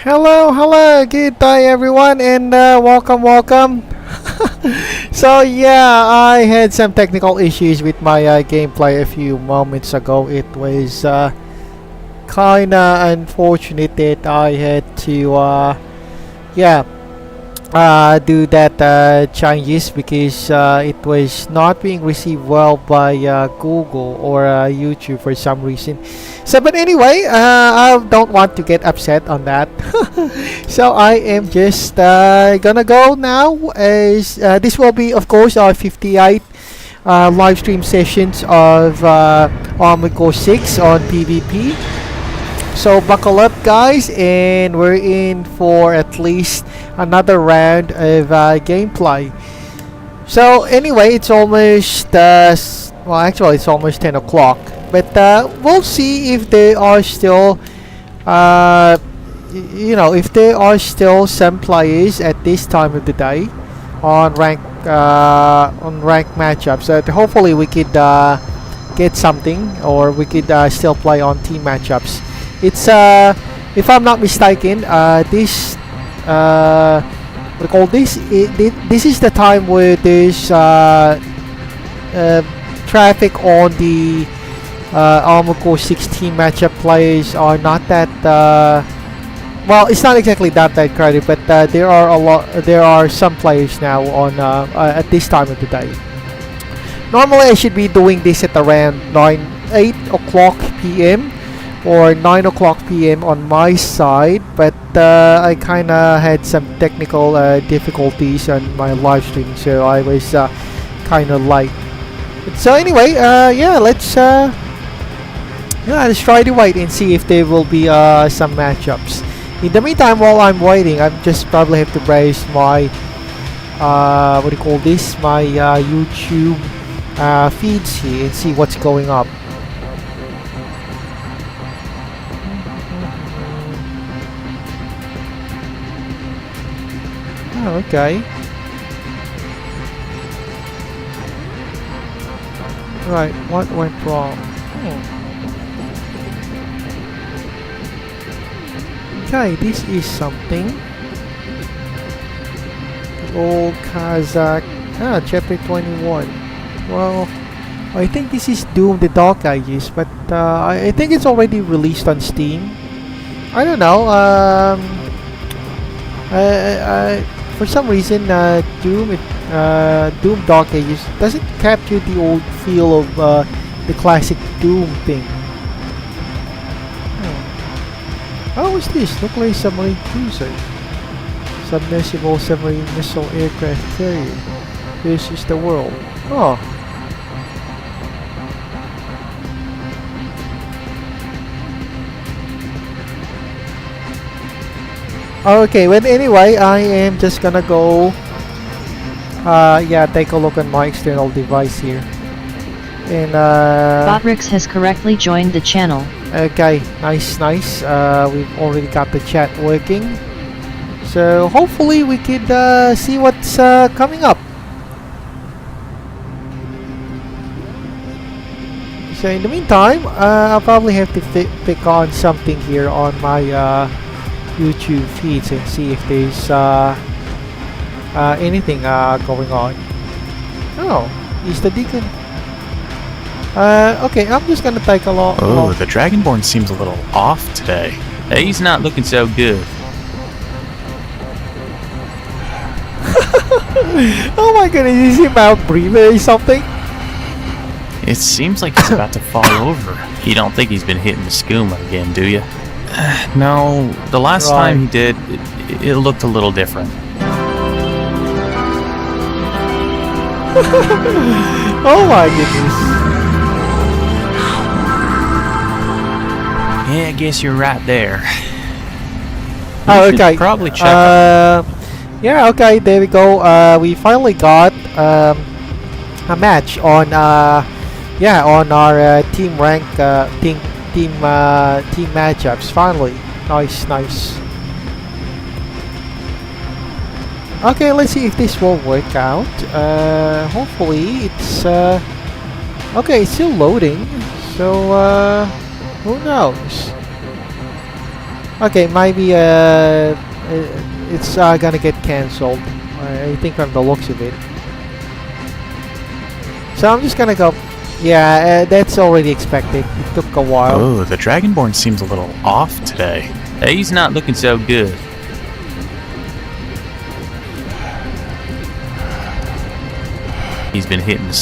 Hello, good day everyone, and welcome. So yeah, I had some technical issues with my gameplay a few moments ago. It was kinda unfortunate that I had to yeah do that changes because it was not being received well by Google or YouTube for some reason. So, but anyway, I don't want to get upset on that. So I am just gonna go now. As this will be, of course, our 58 live stream sessions of Armored Core 6 on PvP. So buckle up, guys, and we're in for at least another round of gameplay. So anyway, it's almost well, actually, it's almost 10 o'clock. But we'll see if there are still, if there are still some players at this time of the day on rank matchups. So hopefully we could get something, or we could still play on team matchups. It's if I'm not mistaken, this what do you call this? This is the time where there's traffic on the Armored Core 16 matchup. Players are not that well. It's not exactly that crowded, but there are some players now on at this time of the day. Normally, I should be doing this at around 8 o'clock p.m. or 9 o'clock p.m. on my side, but I kinda had some technical difficulties on my live stream, so I was kinda late. So anyway, let's try to wait and see if there will be some matchups. In the meantime, while I'm waiting, I'm just probably have to browse my what do you call this? My YouTube feeds here and see what's going up. Oh, okay. Right, what went wrong? Okay, this is something. The old Kazakh. Chapter 21. Well, I think this is Doom the Dark Ages, but I think it's already released on Steam. I don't know. For some reason, Doom Dark Ages doesn't capture the old feel of the classic Doom thing. Oh, what's this? Nuclear submarine cruiser, submersible submarine missile aircraft carrier. This is the world. Oh. Okay, well anyway, I am just gonna go take a look on my external device here. And Botrix has correctly joined the channel. Okay, nice. We've already got the chat working. So hopefully we could see what's coming up. So in the meantime, I'll probably have to pick on something here on my YouTube feeds and see if there's anything going on. Oh, is the Deacon? Okay, I'm just gonna take a look. Oh, the Dragonborn seems a little off today. He's not looking so good. Oh my goodness, is he mouth breathing or something? It seems like he's about to fall over. You don't think he's been hitting the skooma again, do you? No, the last time he did, it looked a little different. Oh my goodness. Yeah, I guess you're right there. Oh, okay. Probably check. Yeah, okay. There we go. We finally got a match on on our team rank team matchups. Finally, nice. Okay, let's see if this will work out. Hopefully, it's okay. It's still loading. So who knows? Okay, maybe it's gonna get cancelled. I think from the looks of it. So I'm just gonna go. Yeah, that's already expected. It took a while. Oh, the Dragonborn seems a little off today. He's not looking so good. He's been hitting the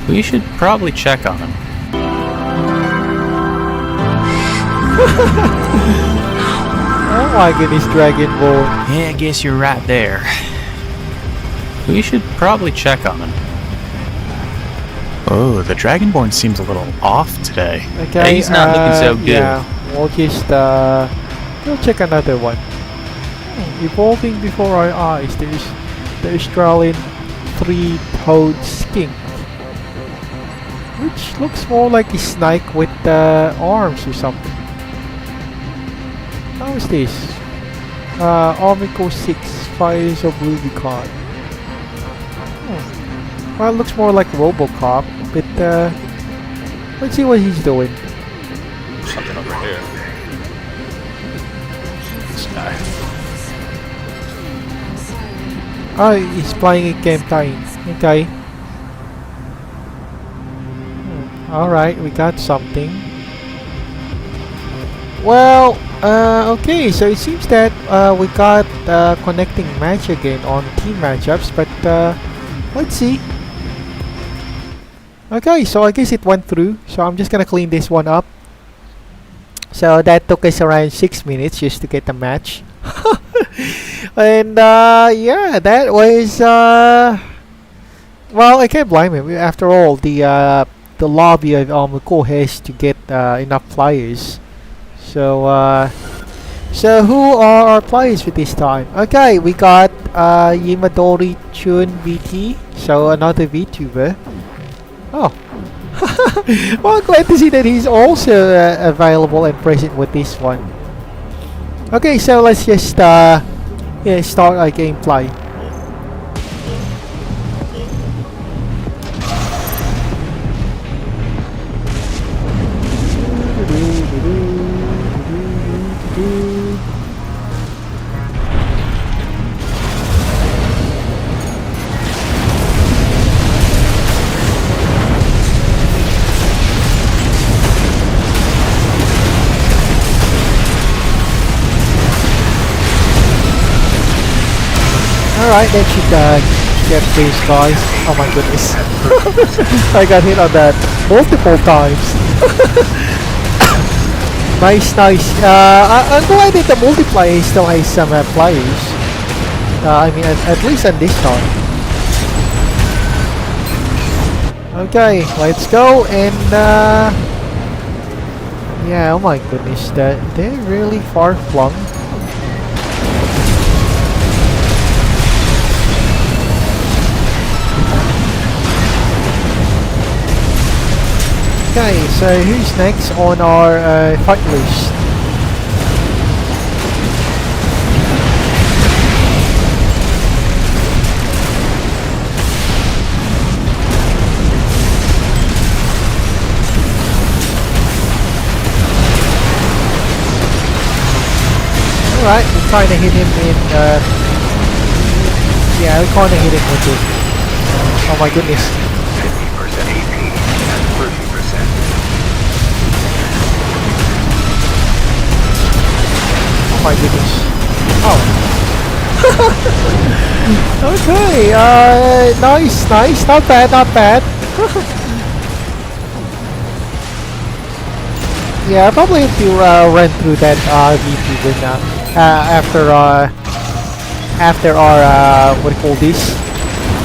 We should probably check on him. Oh my goodness, Dragonborn. Yeah, I guess you're right there. We should probably check on him. Oh, the Dragonborn seems a little off today. Okay, he's not looking so good. Yeah, we'll just we'll check another one. Evolving before our eyes, there's the Australian three-toed skink, which looks more like a snake with arms or something. How is this? Armico 6, Fires of Rubicon. Well, it looks more like Robocop, but let's see what he's doing. Something over here. This guy. Oh, he's playing a campaign. Okay. Alright, we got something. Well, okay, so it seems that we got connecting match again on team matchups, but let's see. Okay, so I guess it went through, so I'm just gonna clean this one up. So that took us around 6 minutes just to get the match. And yeah, that was well, I can't blame him. After all, the lobby of Almaco has to get enough players. So so who are our players for this time? Okay, we got Yimadori Chun VT, so another VTuber. Oh. Well, glad to see that he's also available and present with this one. Okay, so let's just yeah, start our gameplay. Alright, that should get these guys. Oh my goodness. I got hit on that multiple times. Nice, nice. I'm glad that the multiplayer still has some players. I mean, at least on this time. Okay, let's go. And yeah, oh my goodness, they're really far flung. Okay, so who's next on our fight list? Alright, we're trying to hit him in, yeah, we're trying to hit him with it. Oh my goodness. 50% AP and 30%. Oh my goodness. Oh. Okay, nice, nice, not bad, not bad. Yeah, I probably have to run through that VTuber now. After our what do you call this?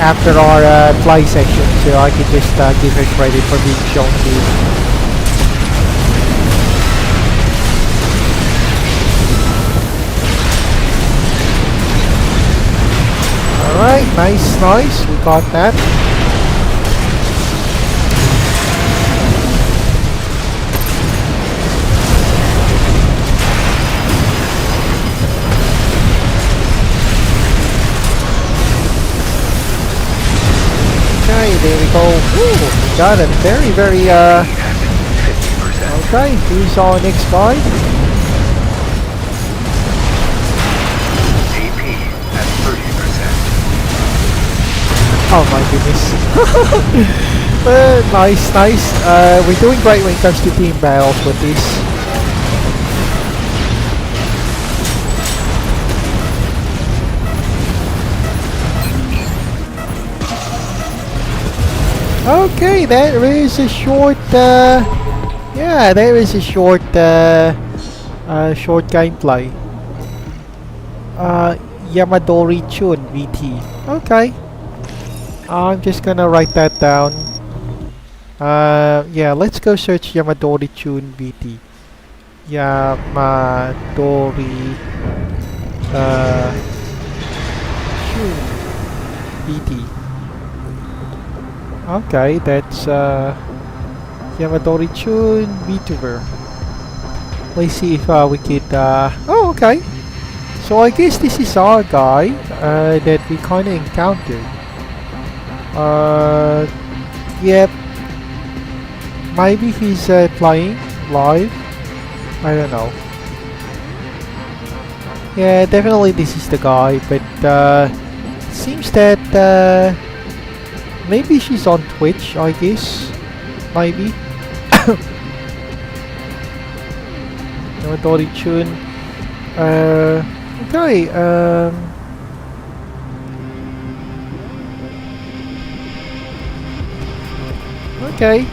After our play session, so I can just give her credit for being shown to. Alright, nice, nice, we got that. Okay, there we go. Ooh, we got a very, very, okay, who's our next guy? Oh my goodness. Nice, nice. We're doing great when it comes to team battles with this. Okay, there is a short, yeah, there is a short, short gameplay. Yamadori Chun VT. Okay. I'm just gonna write that down. Yeah, let's go search Yamadori Chun VT. Yamadori Chun VT. Okay, that's Yamadori Chun VTuber. Let's see if we could. Oh, okay. So I guess this is our guy that we kind of encountered. Yep. Maybe he's playing live. I don't know. Yeah, definitely this is the guy, but seems that maybe she's on Twitch, I guess. Maybe. Yamadori Chun. Okay, okay.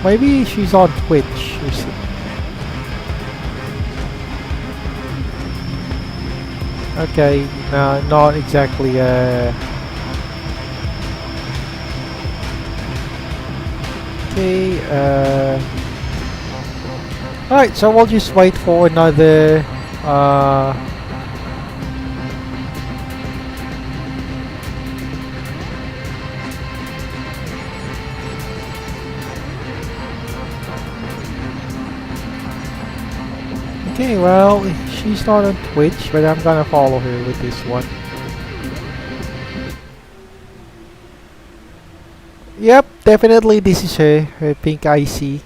Maybe she's on Twitch or something. Okay, no, not exactly, okay, alright, so we'll just wait for another, okay, well, she's not on Twitch, but I'm gonna follow her with this one. Yep, definitely this is her pink IC.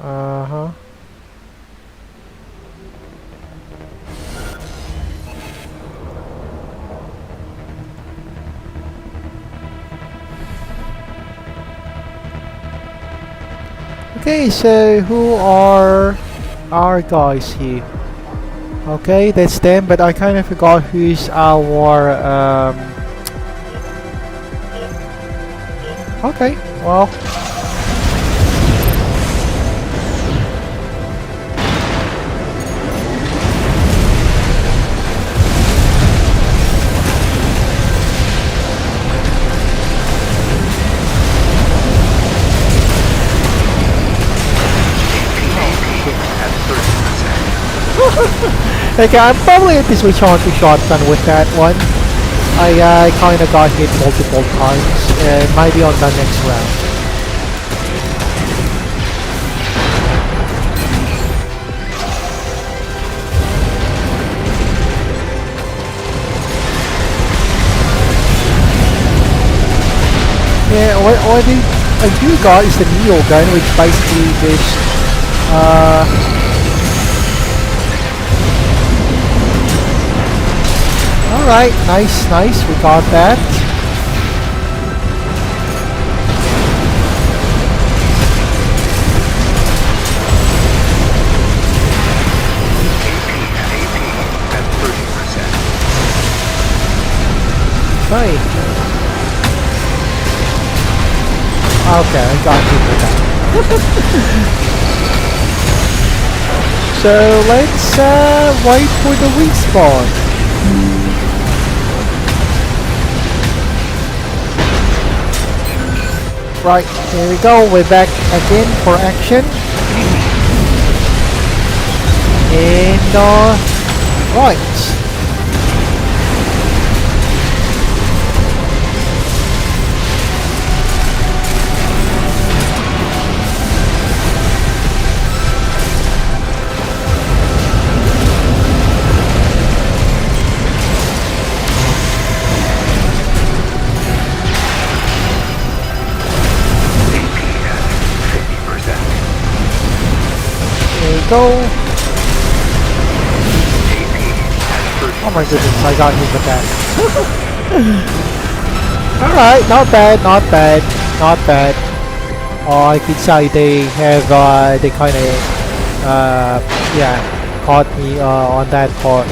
Uh-huh. Okay, so who are our guys here? Okay, that's them, but I kind of forgot who's our, okay, well. Okay, I'm probably at this switch on to shotgun with that one. I kinda got hit multiple times, and maybe on the next round. Yeah, or I do got is the Neo gun, which basically just alright, nice, nice, we got that. Right. Okay, I got you for that. So let's wait for the respawn. Right, here we go, we're back again for action. And right. Go. Oh my goodness, I got hit with that. Alright, not bad, not bad, not bad. I could say they have, they kind of, yeah, caught me on that part.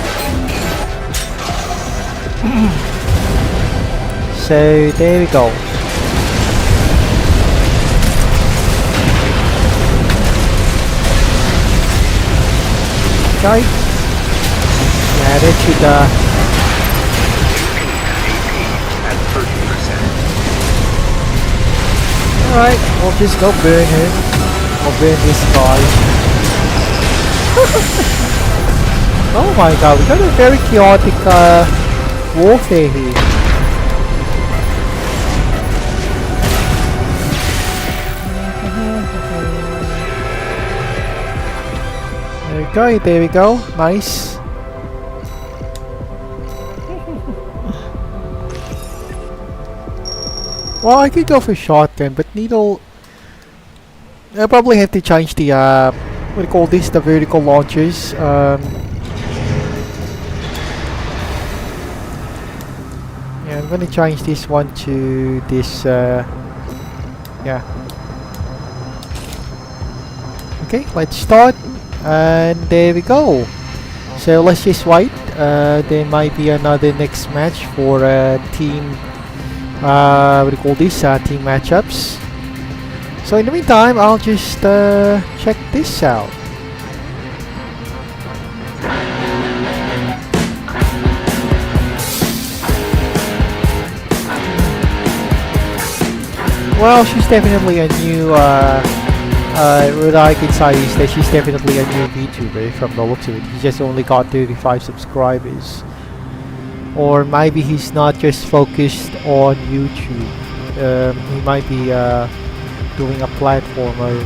So there we go. Okay. Yeah, that should at 30%. Alright, we'll just go burn him. I'll burn this guy. Oh my god, we got a very chaotic warfare here. Okay, there we go. Nice. Well, I could go for shotgun, but needle. I probably have to change the what do you call this? The vertical launchers. Yeah, I'm gonna change this one to this. Yeah. Okay, let's start. And there we go. So let's just wait. There might be another next match for team. What do you call this? Team matchups. So in the meantime, I'll just check this out. Well, she's definitely a new. What I can say is that she's definitely a new VTuber from the looks of it. He just only got 35 subscribers. Or maybe he's not just focused on YouTube. He might be doing a platformer.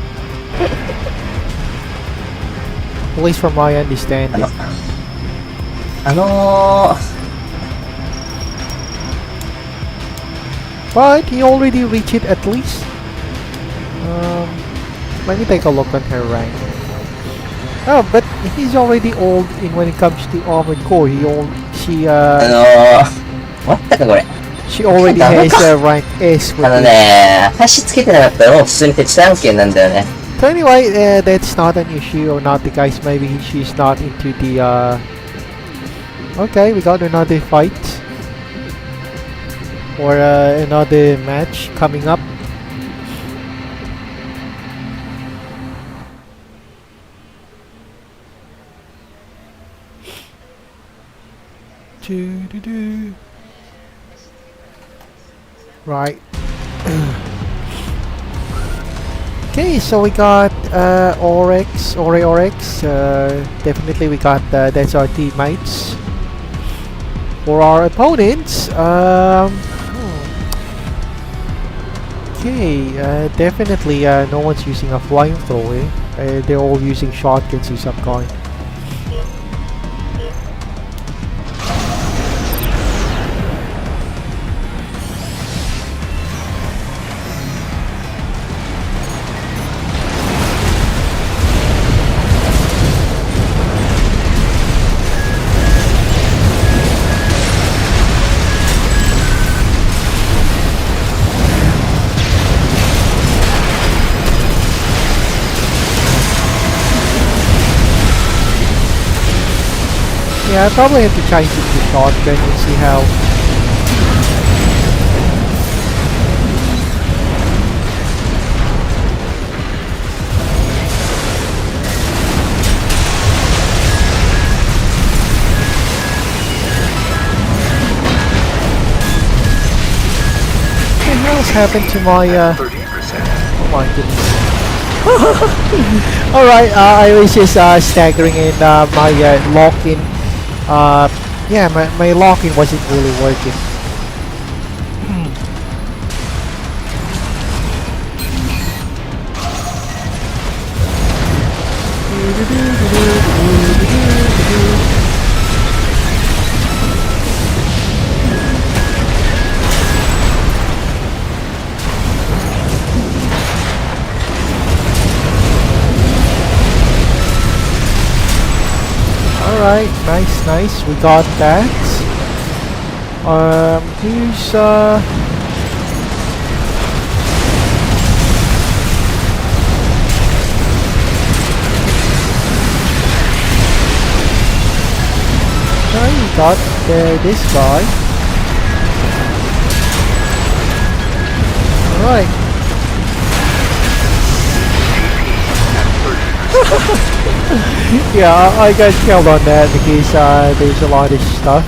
At least from my understanding. But he already reached it at least. Let me take a look on her rank. Oh, but he's already old in when it comes to Armored Core. She already has rank S with it. 橋つけてなかったらもう普通に鉄案件なんだよね。 So anyway, that's not an issue or not the case. Maybe she's not into the Okay, we got another fight. Or another match coming up. Right. Okay, so we got Oryx. Definitely we got that's our teammates. For our opponents, okay, definitely no one's using a flamethrower. They're all using shotguns of some kind. Yeah, I probably have to change it to shotgun and see how. What the hell's happened to my 30%. Oh my goodness. Alright, I was just staggering in my lock-in. Yeah, my lock-in wasn't really working. Alright, nice, we got that. Who's we got this guy. Alright. Yeah, I got killed on that because there's a lot of stuff.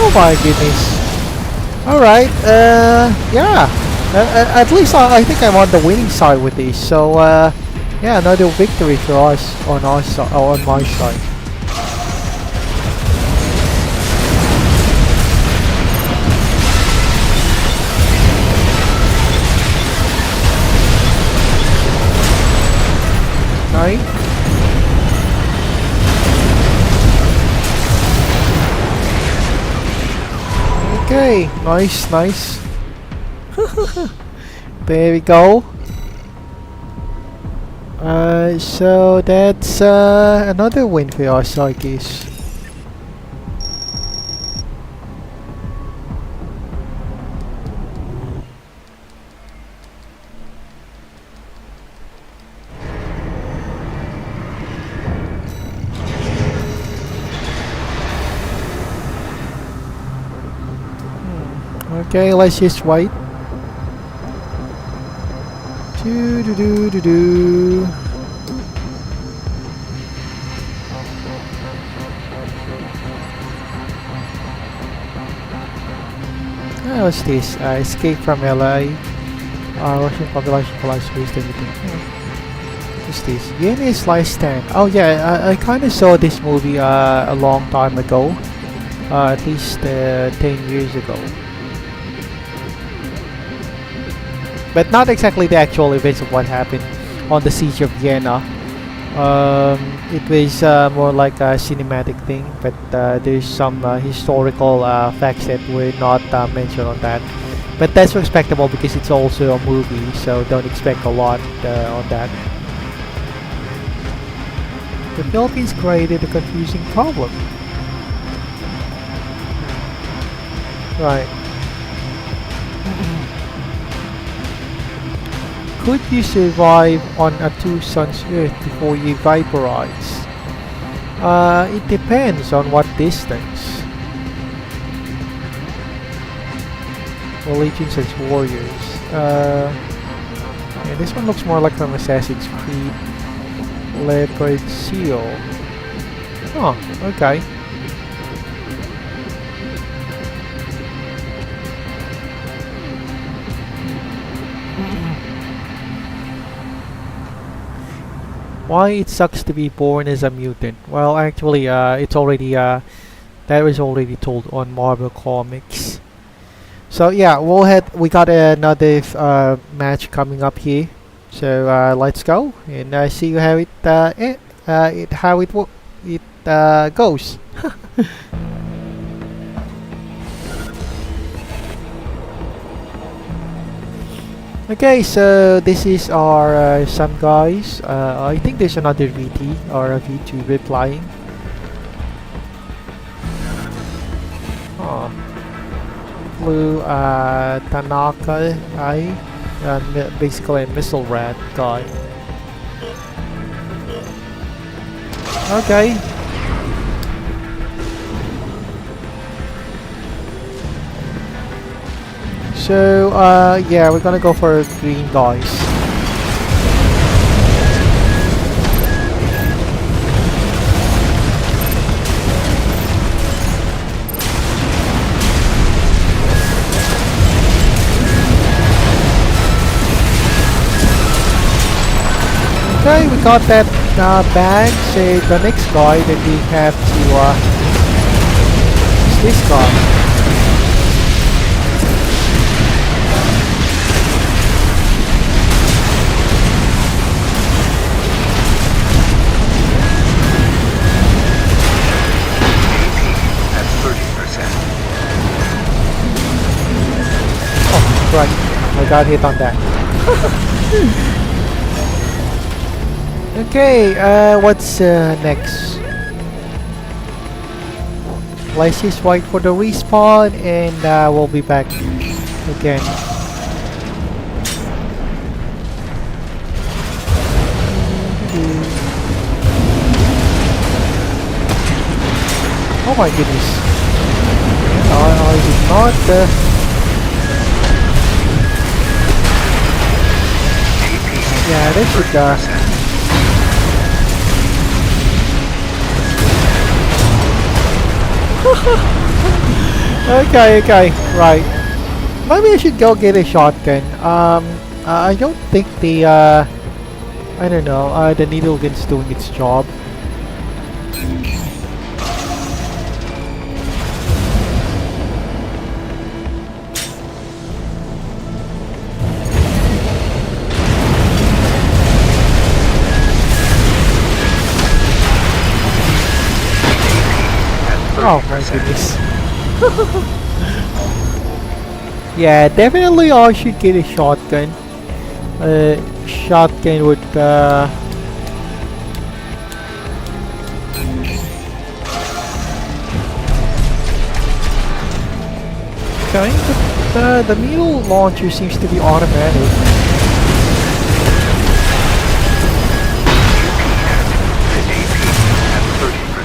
Oh my goodness. Alright, yeah. At least I think I'm on the winning side with this. So, yeah, another victory for us on our side, on my side. Right? Okay, nice. There we go. So that's another win for us, I guess. Okay, let's just wait. Do. What's this? Escape from LA. Russian population collapse waste everything. What's this? Viennese Last Stand. Oh yeah, I kind of saw this movie a long time ago. At least 10 years ago. But not exactly the actual events of what happened on the siege of Vienna. It was more like a cinematic thing, but there's some historical facts that were not mentioned on that. But that's respectable because it's also a movie, so don't expect a lot on that. The Philippines created a confusing problem. Right. Could you survive on a two suns Earth before you vaporize? It depends on what distance. Allegiance as warriors. Yeah, this one looks more like from Assassin's Creed. Leopard seal. Oh, okay. Why it sucks to be born as a mutant? Well, actually, it's already that was already told on Marvel Comics. So yeah, we got another match coming up here. So let's go and see how it goes. Okay, so this is our some guys. I think there's another VT or a VTuber playing. Oh, Blue Tanaka, basically a missile rat guy. Okay. So, yeah, we're gonna go for green guys. Okay, we got that bag. So the next guy that we have to this guy? At 30%. Oh, right. I got hit on that. Okay, what's next? Let's just wait for the respawn and we'll be back again. Oh my goodness. I did not yeah, that should okay, right. Maybe I should go get a shotgun. I don't think the I don't know, the needle gun's doing its job. Oh my goodness. Yeah, definitely I should get a shotgun. Shotgun would okay, but the needle launcher seems to be automatic.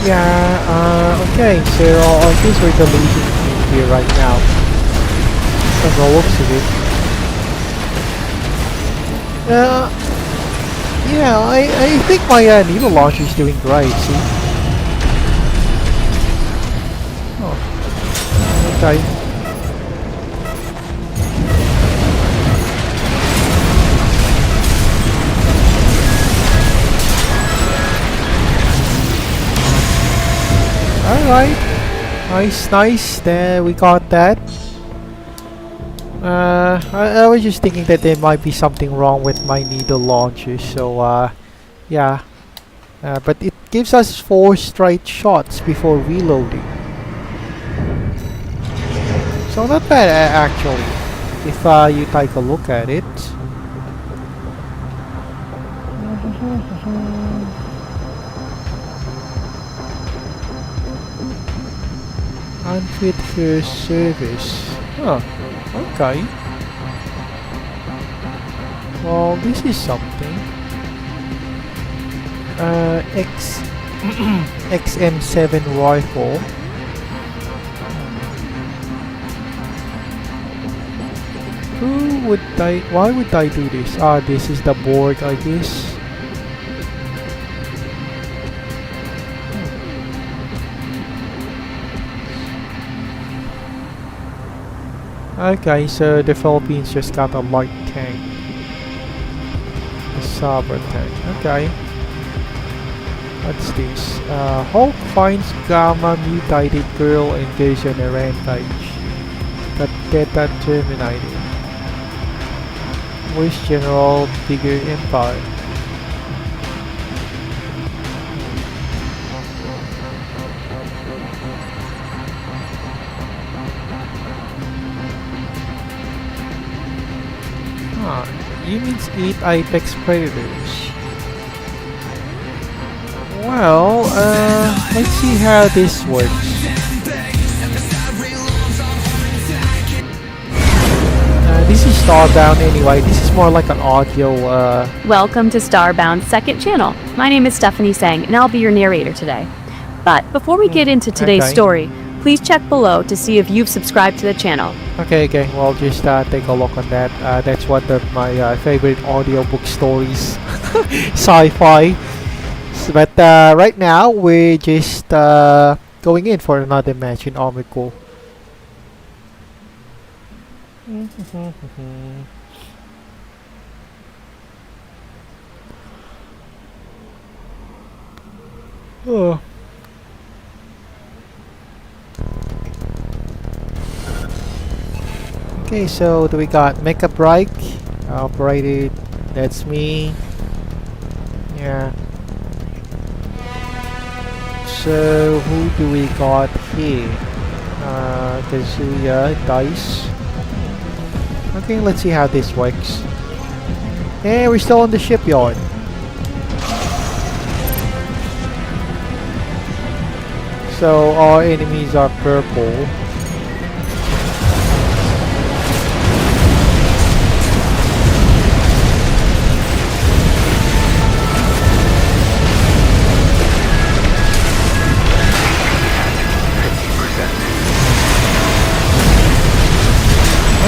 Yeah, okay, so I guess we're the losing team here right now. From the looks of it. Yeah, I think my needle launcher is doing great, see? Oh, okay. Alright, nice, there we got that. I was just thinking that there might be something wrong with my needle launcher, so yeah. But it gives us 4 straight shots before reloading. So not bad actually, if you take a look at it. Unfit for service. Huh. Okay. Well, this is something. XM7 rifle. Who would I? Why would I do this? Ah, this is the board, I guess. Okay, so the Philippines just got a light tank. A saber tank. Okay. What's this? Hulk finds Gamma mutated girl and goes on a rampage. But Theta terminated. Voice General, bigger empire. Humans eat apex predators. Well, let's see how this works. This is Starbound anyway. This is more like an audio. Welcome to Starbound's second channel. My name is Stephanie Sang, and I'll be your narrator today. But before we get into today's story, please check below to see if you've subscribed to the channel. Okay, well, just take a look on that. That's one of my favorite audiobook stories, sci-fi. But right now, we're just going in for another match in Armored Core. Oh. Okay, so do we got mecha break operated? That's me. Yeah. So who do we got here? Kazuya, Dice. Okay, let's see how this works. Hey, we're still on the shipyard. So our enemies are purple.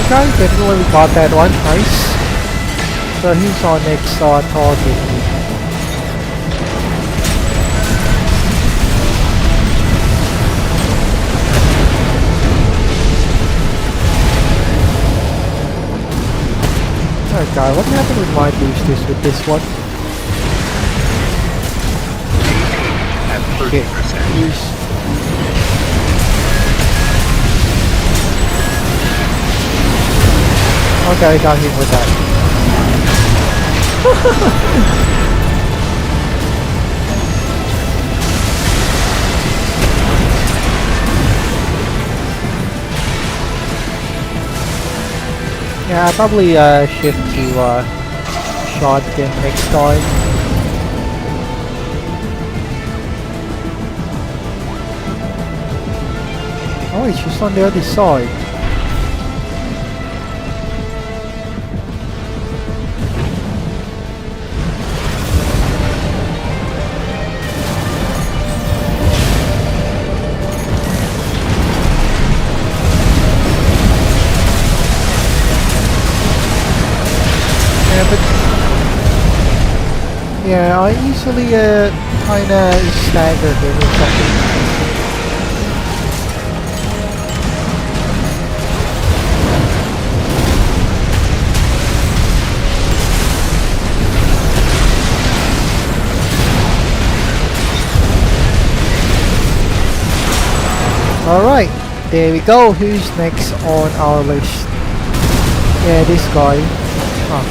Okay, definitely got that one. Nice. So he's our next target. Okay, what happened with my boosters with this one? At 30%. Use. Okay, I got him with that. Yeah, I'll probably shift to shotgun next time. Oh, it's just on the other side. Yeah, I usually kinda stagger him or something. Alright, there we go. Who's next on our list? Yeah, this guy. Huh.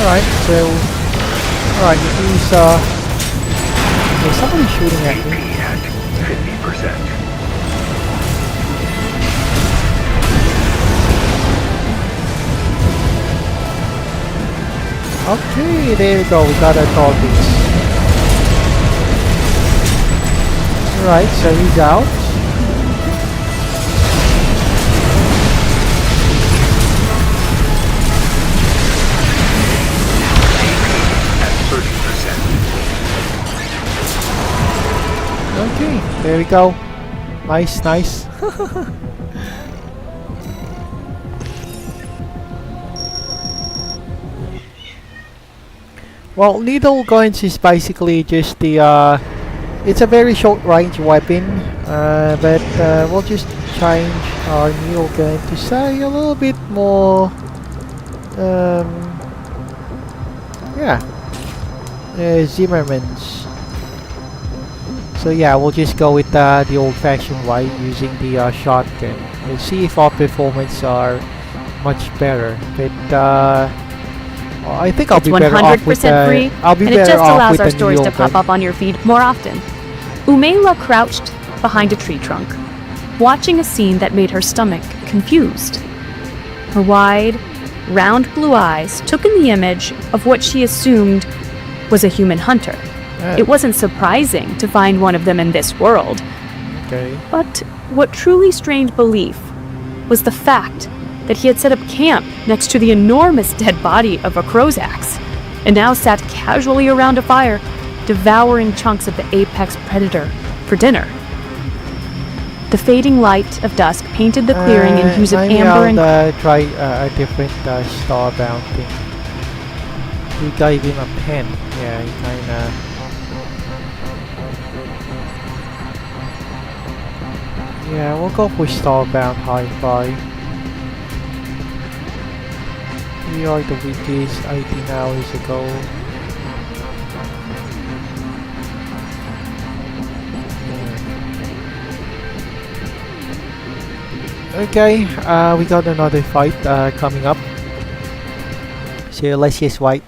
Alright, so... Alright, he's there's somebody shooting at me. AP at 50%. Okay, there we go, we got our targets. Alright, so he's out. Okay, there we go. Nice, nice. Well, needle guns is basically just the it's a very short range weapon, but we'll just change our needle gun to say a little bit more yeah, Zimmerman's. So yeah, we'll just go with the old-fashioned way using the shotgun. We'll see if our performance are much better. But I think I'll It's be better off with 100% free, I'll be and it better just off allows with our the stories to needle pop gun. up on your feed more often. Umayla crouched behind a tree trunk, watching a scene that made her stomach confused. Her wide, round blue eyes took in the image of what she assumed was a human hunter. It wasn't surprising to find one of them in this world. Okay. But what truly strained belief was the fact that he had set up camp next to the enormous dead body of a crow's axe, and now sat casually around a fire, devouring chunks of the apex predator for dinner. The fading light of dusk painted the clearing in hues of maybe amber and I'll try a different starbound thing. We gave him a pen. Yeah, he kinda... Yeah, we'll go for starbound hi-fi. We are the weakest 18 hours ago. Okay, we got another fight coming up. So let's just wait.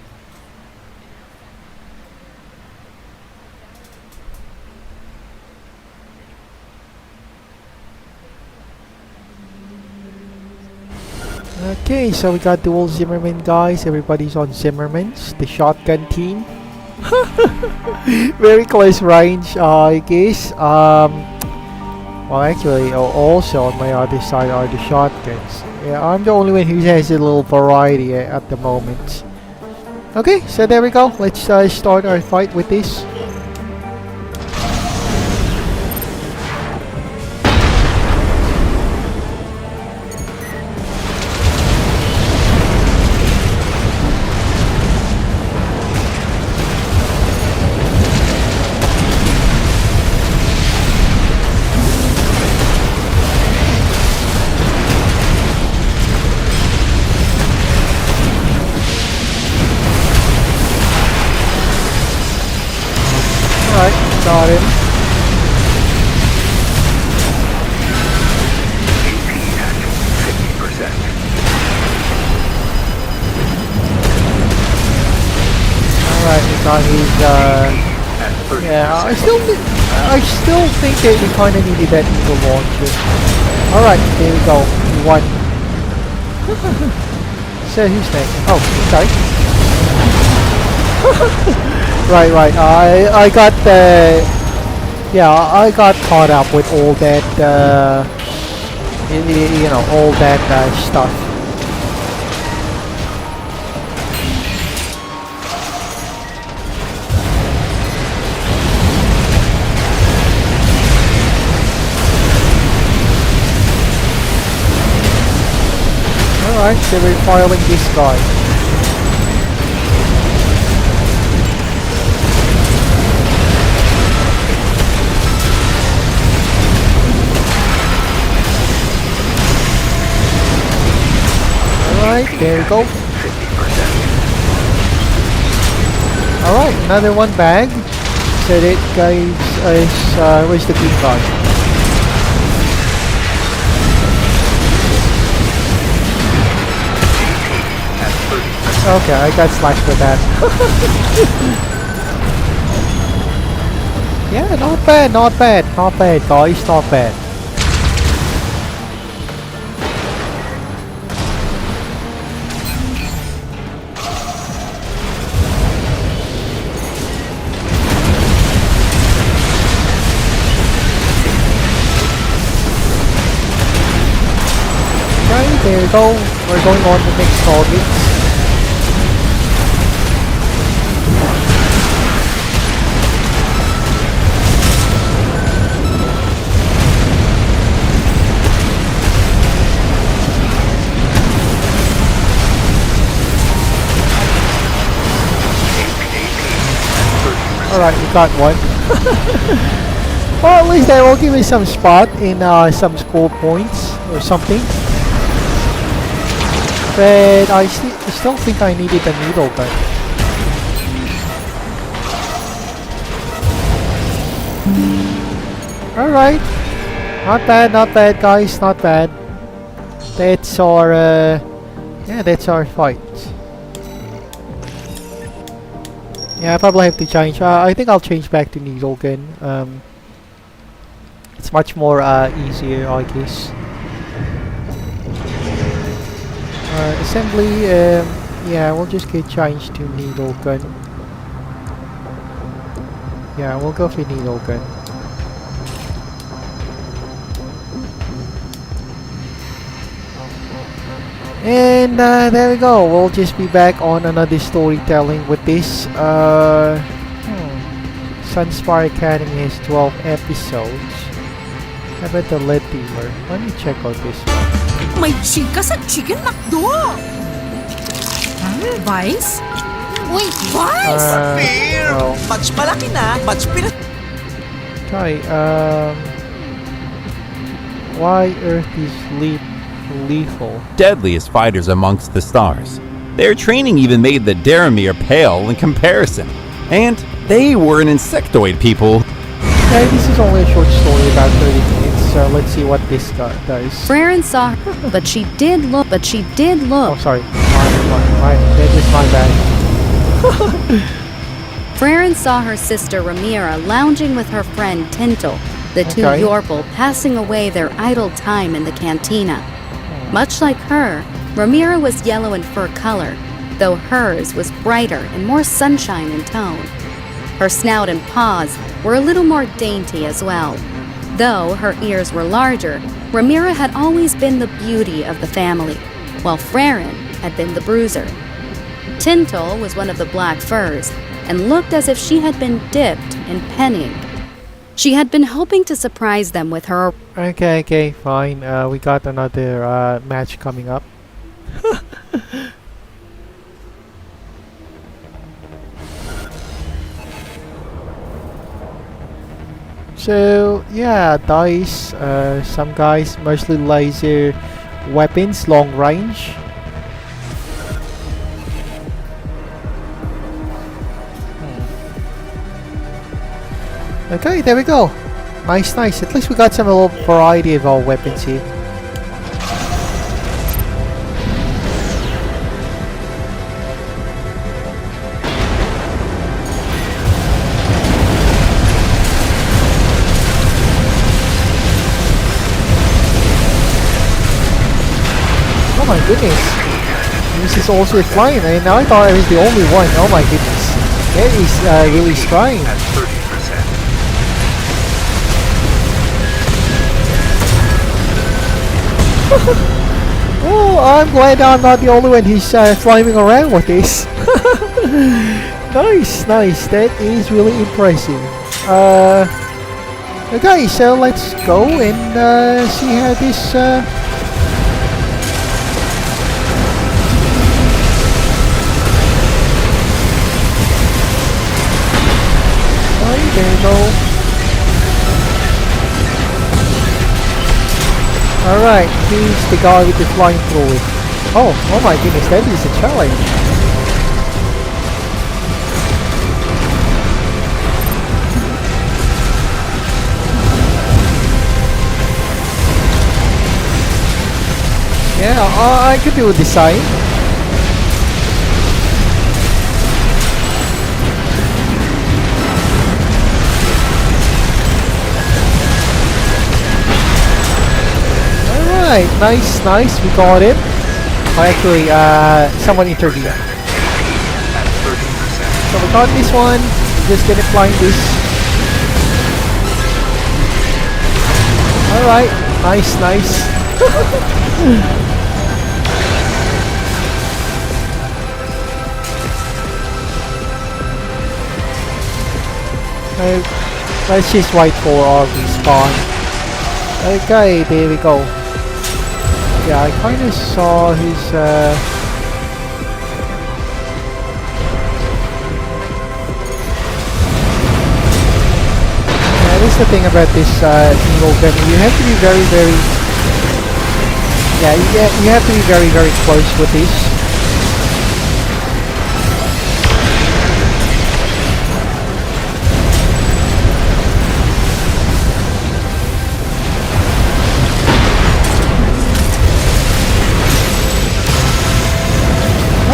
Okay, so we got dual Zimmerman guys. Everybody's on Zimmermans, the shotgun team. Very close range, I guess. Well, actually, also on my other side are the shotguns. Yeah, I'm the only one who has a little variety at the moment. Okay, so there we go. Let's start our fight with this. Got him. Alright, we got his yeah, I still think that we kinda needed that eagle launcher. Alright, there we go. We won. So who's next? Oh, okay. Right. I got the I got caught up with all that you know, all that stuff. All right, so we're foiling this guy. Alright, there we go. Alright, another one bag. So that guys is where's the green guy? Okay, I got slashed for that. Yeah, not bad guys, not bad. There we go. We're going on to the next targets. Alright, we got one. Well, at least that will give me some spot in some score points or something. But I still think I needed a needle gun. Alright. Not bad guys, not bad. That's our yeah, that's our fight. Yeah, I probably have to change. I think I'll change back to needle gun. It's much more easier, I guess. Assembly, yeah, we'll just get changed to needle gun. Yeah, we'll go for needle gun. And there we go. We'll just be back on another storytelling with this. Sunspire Academy has 12 episodes. How about the lead teamer? Let me check out this one. May chika sa Chicken McDo! Vice? Uy, Vice! Well, Much malaki na, much pinat... okay, why Earth is lethal? Deadliest fighters amongst the stars. Their training even made the Daramir pale in comparison. And they were an insectoid people. Okay, this is only a short story, about 30 minutes, so let's see what this guy does. Farron saw her, but she did look. Oh, sorry. That is my bad. Farron saw her sister Ramira lounging with her friend Tintel, the two Okay. Yorpal passing away their idle time in the cantina. Much like her, Ramira was yellow in fur color, though hers was brighter and more sunshine in tone. Her snout and paws were a little more dainty as well. Though her ears were larger, Ramira had always been the beauty of the family, while Farron had been the bruiser. Tintel was one of the black furs and looked as if she had been dipped in penning. She had been hoping to surprise them with her. Okay, fine. We got another match coming up. So yeah, dice. Some guys, mostly laser weapons, long range. Okay, there we go. Nice. At least we got some little variety of our weapons here. Oh my goodness. This is also flying, and I thought I was the only one. Oh my goodness. That is really strange. At 30%. Oh, I'm glad I'm not the only one who's flying around with this. Nice. That is really impressive. Okay, so let's go and see how this. Oh, there you go. Alright, he's the guy with the flying fluid. Oh my goodness, that is a challenge. Yeah, I could do the same. Alright, nice, we got it. Oh, actually, someone intervened. At 30%. So we got this one, just gonna fly this. Alright, nice. Let's just wait for our respawn. Okay, there we go. Yeah, I kind of saw his yeah, that's the thing about this needle gun. You have to be very you have to be very close with this.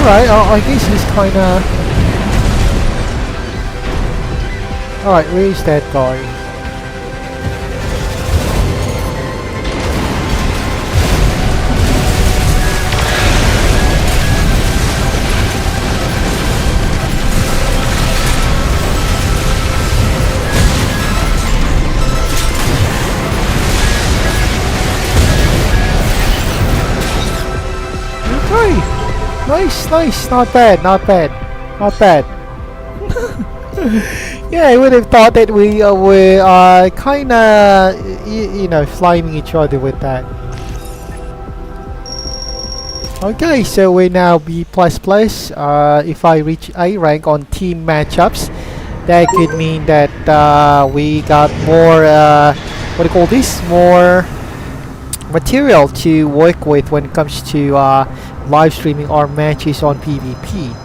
Alright, I guess he's kinda... Alright, where's that guy? Okay! Nice, not bad. Yeah, I would have thought that we were kinda, you know, flaming each other with that. Okay, so we're now B++. If I reach A rank on team matchups, that could mean that we got more, what do you call this? More material to work with when it comes to live streaming our matches on PvP.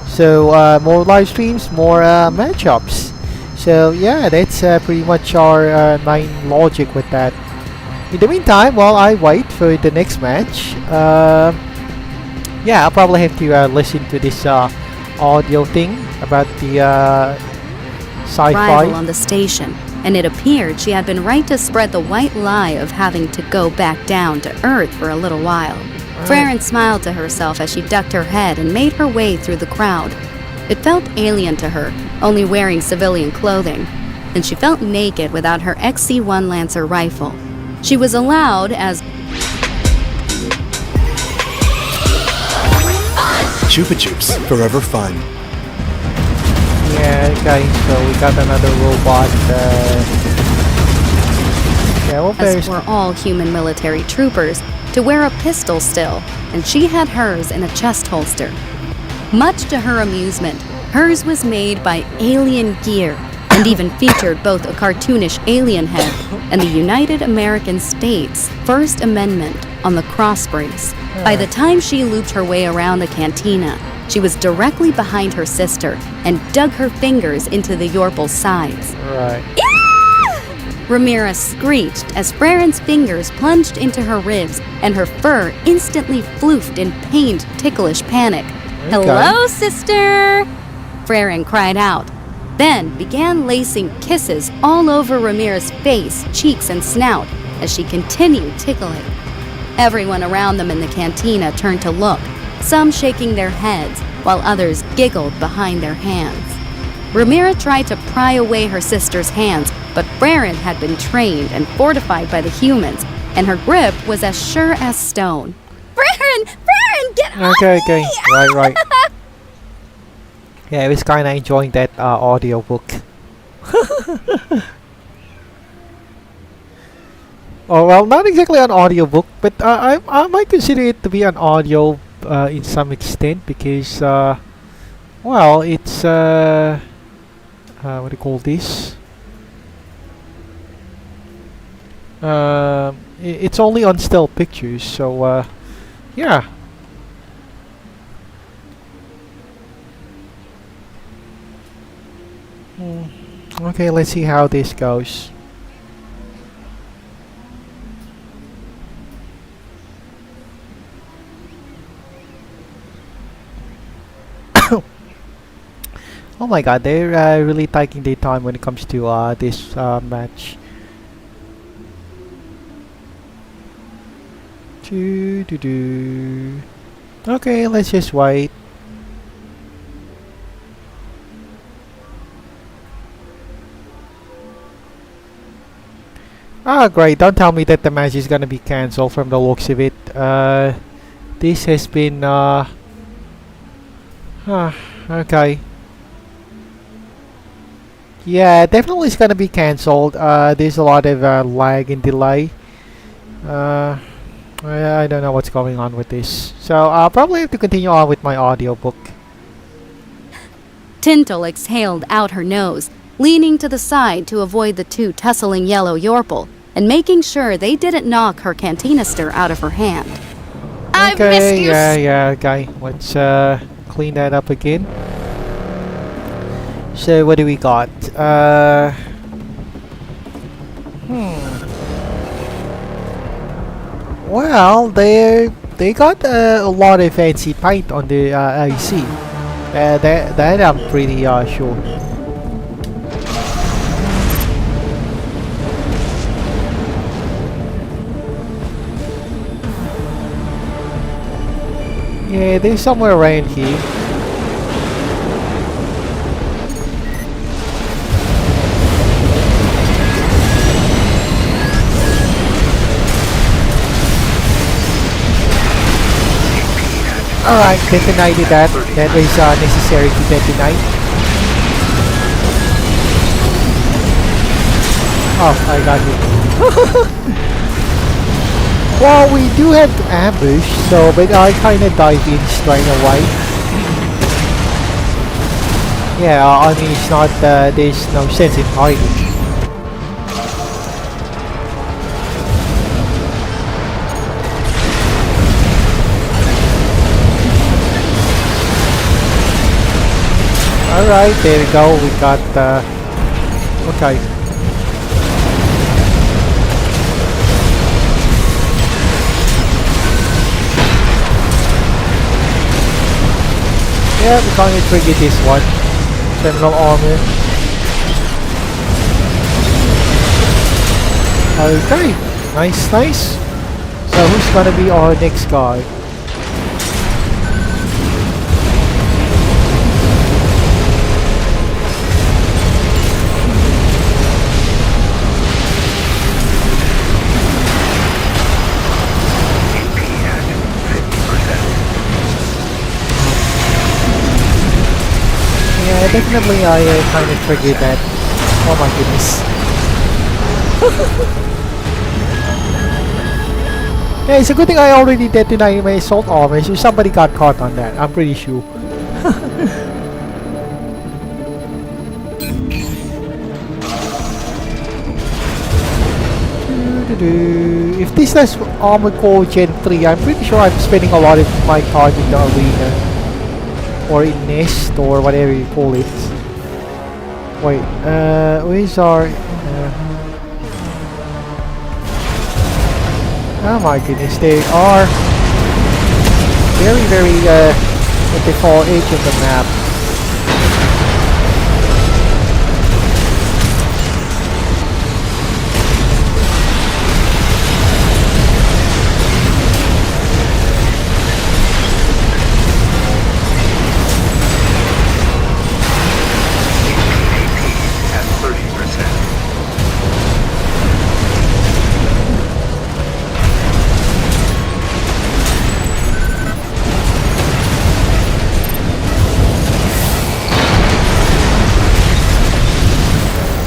So more live streams, more matchups. So yeah, that's pretty much our main logic with that. In the meantime, while I wait for the next match, yeah, I'll probably have to listen to this audio thing about the sci-fi. Arrival on the station, and it appeared she had been right to spread the white lie of having to go back down to Earth for a little while. Farron smiled to herself as she ducked her head and made her way through the crowd. It felt alien to her, only wearing civilian clothing, and she felt naked without her XC-1 Lancer rifle. She was allowed as Chupa Chups, forever fun. Yeah, okay, so we got another robot. Yeah, well, as were all human military troopers, to wear a pistol still, and she had hers in a chest holster. Much to her amusement, hers was made by alien gear and even featured both a cartoonish alien head and the United American States' First Amendment on the crossbrace. By the time she looped her way around the cantina, she was directly behind her sister and dug her fingers into the Yorpal's sides. Right. Ramira screeched as Farron's fingers plunged into her ribs and her fur instantly floofed in pained, ticklish panic. "Hello, sister!" Farron cried out, then began lacing kisses all over Ramira's face, cheeks, and snout as she continued tickling. Everyone around them in the cantina turned to look, some shaking their heads while others giggled behind their hands. Ramira tried to pry away her sister's hands, but Farron had been trained and fortified by the humans, and her grip was as sure as stone. Farron, get off Okay, me! right. Yeah, I was kinda enjoying that audio book. Oh well, not exactly an audio book, but I might consider it to be an audio in some extent because well, it's what do you call this? It's only on still pictures, so yeah. Okay, let's see how this goes. Oh my god, they're really taking their time when it comes to this match. Okay, let's just wait. Ah, great. Don't tell me that the match is gonna be cancelled from the looks of it. This has been okay. Yeah, definitely it's gonna be cancelled. There's a lot of lag and delay. I don't know what's going on with this. So I'll probably have to continue on with my audiobook. Tintle exhaled out her nose, leaning to the side to avoid the two tussling yellow Yorpal, and making sure they didn't knock her cantinister out of her hand. Okay, yeah, okay. Let's clean that up again. So what do we got? Well, they got a lot of fancy paint on the AC. That I'm pretty sure. Yeah, they're somewhere around here. Alright, detonated that. That was necessary to detonate. Oh, I got it. Well, we do have to ambush, so but I kinda dive in straight away. Yeah, I mean it's not, there's no sense in hiding. Alright, there we go. We got okay. Yeah, we're going to trigger this one. Terminal armor. Okay, nice, nice. So who's gonna be our next guy? Yeah, definitely I kind of triggered that. Oh my goodness. Yeah, it's a good thing I already detonated my assault armor, so somebody got caught on that, I'm pretty sure. If this is Armored Core Gen 3, I'm pretty sure I'm spending a lot of my time in the arena. Or in Nest, or whatever you call it. Wait, where's our... oh my goodness, they are very at the far edge of the map.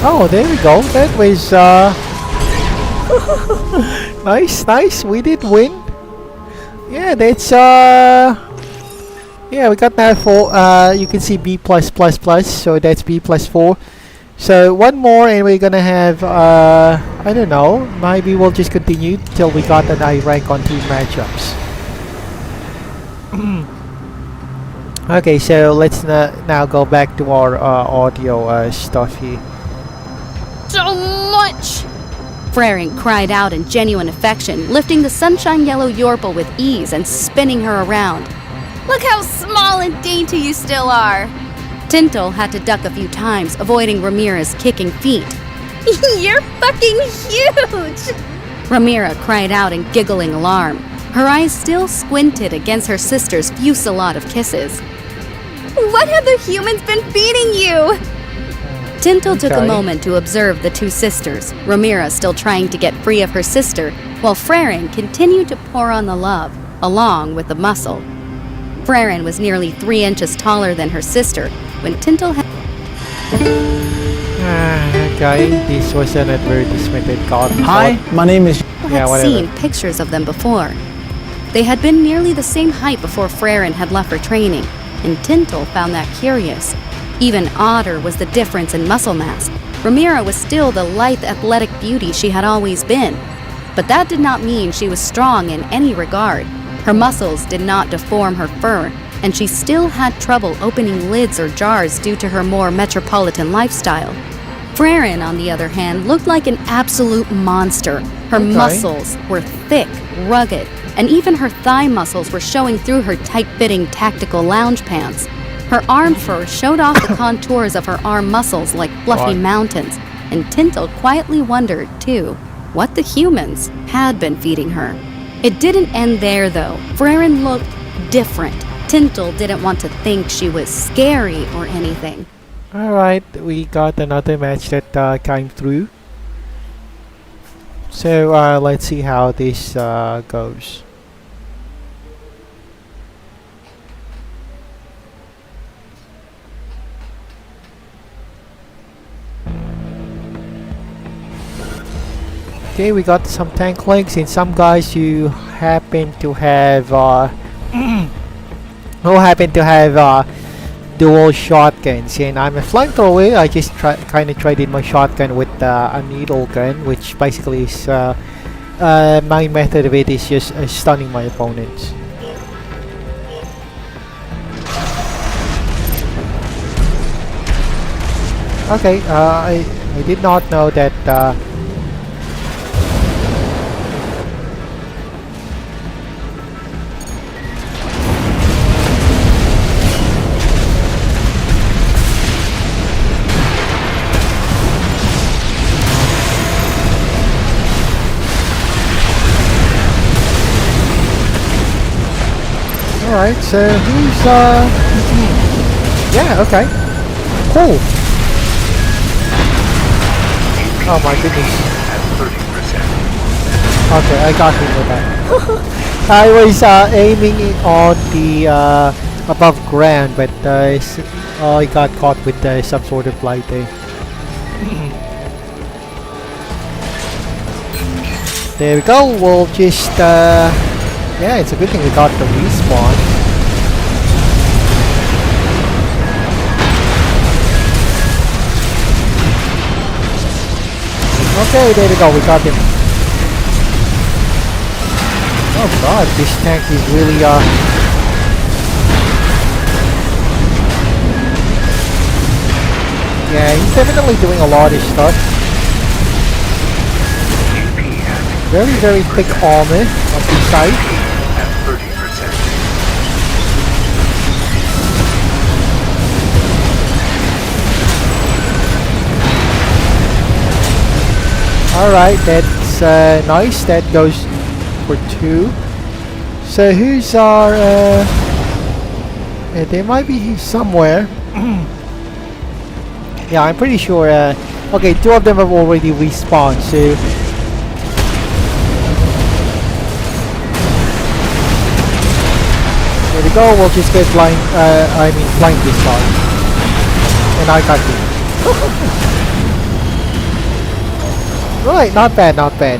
Oh, there we go. That was nice, nice. We did win. Yeah, that's yeah, we got that for you can see B+++, so that's B+4. So one more and we're gonna have I don't know, maybe we'll just continue till we got an A rank on team matchups. Okay, so let's now go back to our audio stuff here. So much! Frering cried out in genuine affection, lifting the sunshine yellow Yorple with ease and spinning her around. Look how small and dainty you still are! Tintle had to duck a few times, avoiding Ramira's kicking feet. You're fucking huge! Ramira cried out in giggling alarm. Her eyes still squinted against her sister's fusillade of kisses. What have the humans been feeding you? Tintle took a moment to observe the two sisters, Ramira still trying to get free of her sister, while Frering continued to pour on the love, along with the muscle. Freren was nearly 3 inches taller than her sister when Tintle had... Okay, this was an advertisement that got me. Hi, my name is... had seen pictures of them before. They had been nearly the same height before Freren had left for training, and Tintle found that curious. Even odder was the difference in muscle mass. Ramira was still the lithe, athletic beauty she had always been. But that did not mean she was strong in any regard. Her muscles did not deform her fur, and she still had trouble opening lids or jars due to her more metropolitan lifestyle. Freren, on the other hand, looked like an absolute monster. Her muscles were thick, rugged, and even her thigh muscles were showing through her tight-fitting tactical lounge pants. Her arm fur showed off the contours of her arm muscles like fluffy mountains, and Tintle quietly wondered, too, what the humans had been feeding her. It didn't end there, though. Freren looked different. Tintle didn't want to think she was scary or anything. Alright, we got another match that came through. So let's see how this goes. Okay, we got some tank legs and some guys who happen to have dual shotguns, and I'm a flamethrower. I just kind of traded my shotgun with a needle gun, which basically is my method of it is just stunning my opponents. Okay, I did not know that. Alright, so who's yeah, okay. Cool. Oh my goodness. At 30%. Okay, I got him with that. I was aiming it on the above ground, but I got caught with some sort of light there. There we go. We'll just yeah, it's a good thing we got the respawn. Okay, there we go, we got him. Oh god, this tank is really yeah, he's definitely doing a lot of stuff. Very, very thick armor on the side. At 30%. Alright, that's nice. That goes for 2. So who's our they might be somewhere. Yeah, I'm pretty sure okay, 2 of them have already respawned, so there we go, we'll just get blind blind this time. And I got you. Right, not bad, not bad.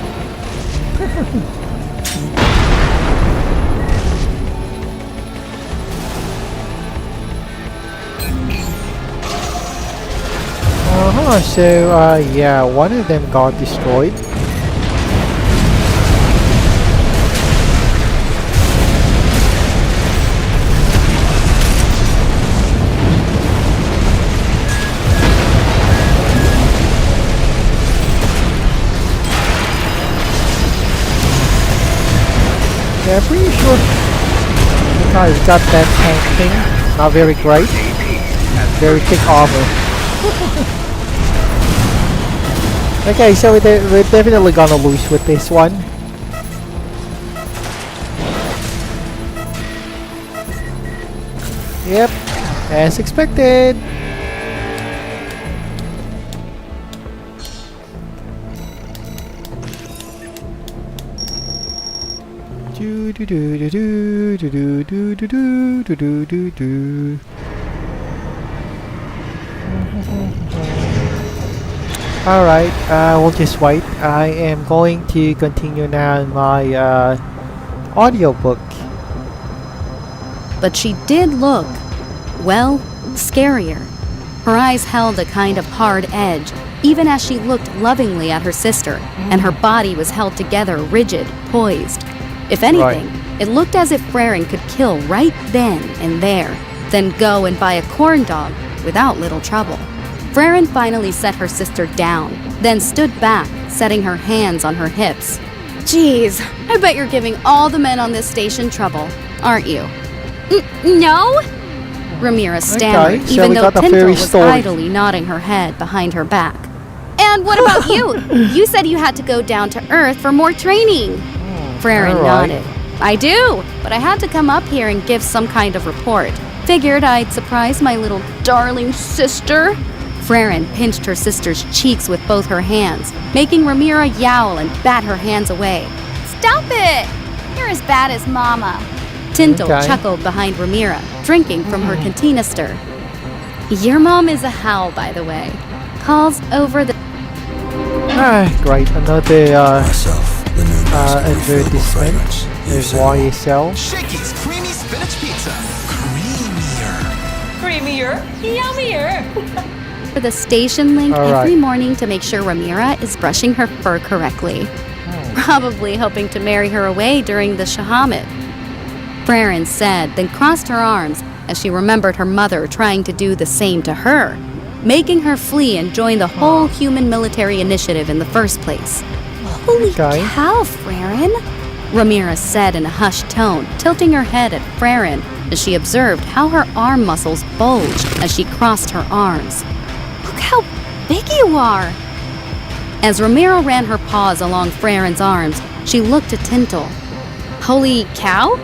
So yeah, one of them got destroyed. Yeah, pretty sure the guy's got that tank thing. Not very great. Very thick armor. Okay, so we're definitely gonna lose with this one. Yep, as expected. Do do do do do do do do do do do do. Alright, we'll just wait. I am going to continue now my audiobook. But she did look, well, scarier. Her eyes held a kind of hard edge, even as she looked lovingly at her sister, and her body was held together rigid, poised. If anything, it looked as if Freren could kill right then and there, then go and buy a corn dog without little trouble. Freren finally set her sister down, then stood back, setting her hands on her hips. Geez, I bet you're giving all the men on this station trouble, aren't you? No? Ramira stammered, Okay, so even we though got the Tintel fairy was story. idly nodding her head behind her back. And what about you? You said you had to go down to Earth for more training. Freren alright. nodded. I do, but I had to come up here and give some kind of report. Figured I'd surprise my little darling sister. Freren pinched her sister's cheeks with both her hands, making Ramira yowl and bat her hands away. Stop it! You're as bad as Mama. Tintel chuckled behind Ramira, drinking from her cantinister. Your mom is a howl, by the way. Calls over the... Great, another advertisement. There's YSL. Shakey's creamy spinach pizza. Creamier, yummier. for the station link All every right. morning to make sure Ramira is brushing her fur correctly. Probably hoping to marry her away during the Shahamet. Freren said, then crossed her arms as she remembered her mother trying to do the same to her. making her flee and join the whole human military initiative in the first place. Holy cow, Frerin! Ramira said in a hushed tone, tilting her head at Frerin as she observed how her arm muscles bulged as she crossed her arms. Look how big you are! As Ramira ran her paws along Frerin's arms, she looked at Tintle. Holy cow?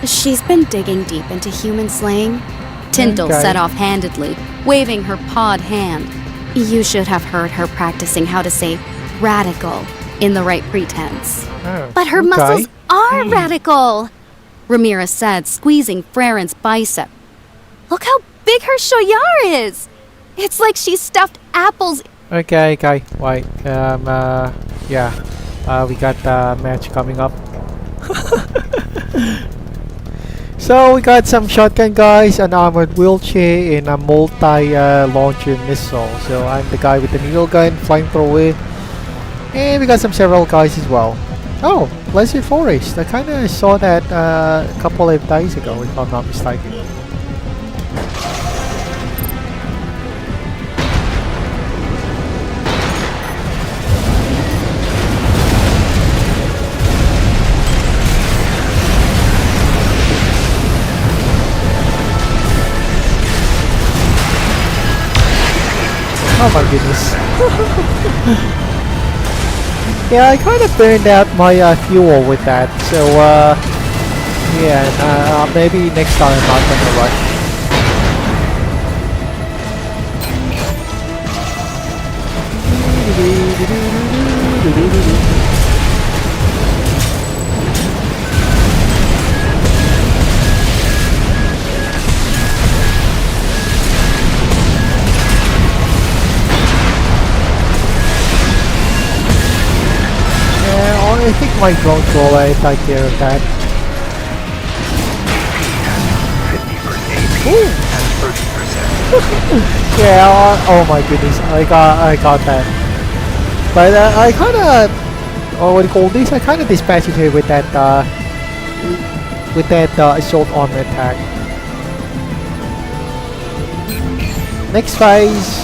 She's been digging deep into human slaying. Tintle said offhandedly, waving her pawed hand. You should have heard her practicing how to say radical in the right pretense. But her muscles are radical, Ramira said, squeezing Frerin's bicep. Look how big her shoyar is! It's like she stuffed apples. Okay, wait. We got the match coming up. So we got some shotgun guys, an armored wheelchair, and a multi-launcher missile. So I'm the guy with the needle gun, flamethrower, and we got several guys as well. Oh, Lesser Forest. I kind of saw that a couple of days ago, if I'm not mistaken. Oh my goodness. Yeah, I kind of burned out my fuel with that, so maybe next time I'm not gonna rush. I think my drone will take care of that. Ooh. Yeah, oh my goodness, I got that. But I kind of, what do you call this? I kind of dispatched her with that assault armor attack. Next phase.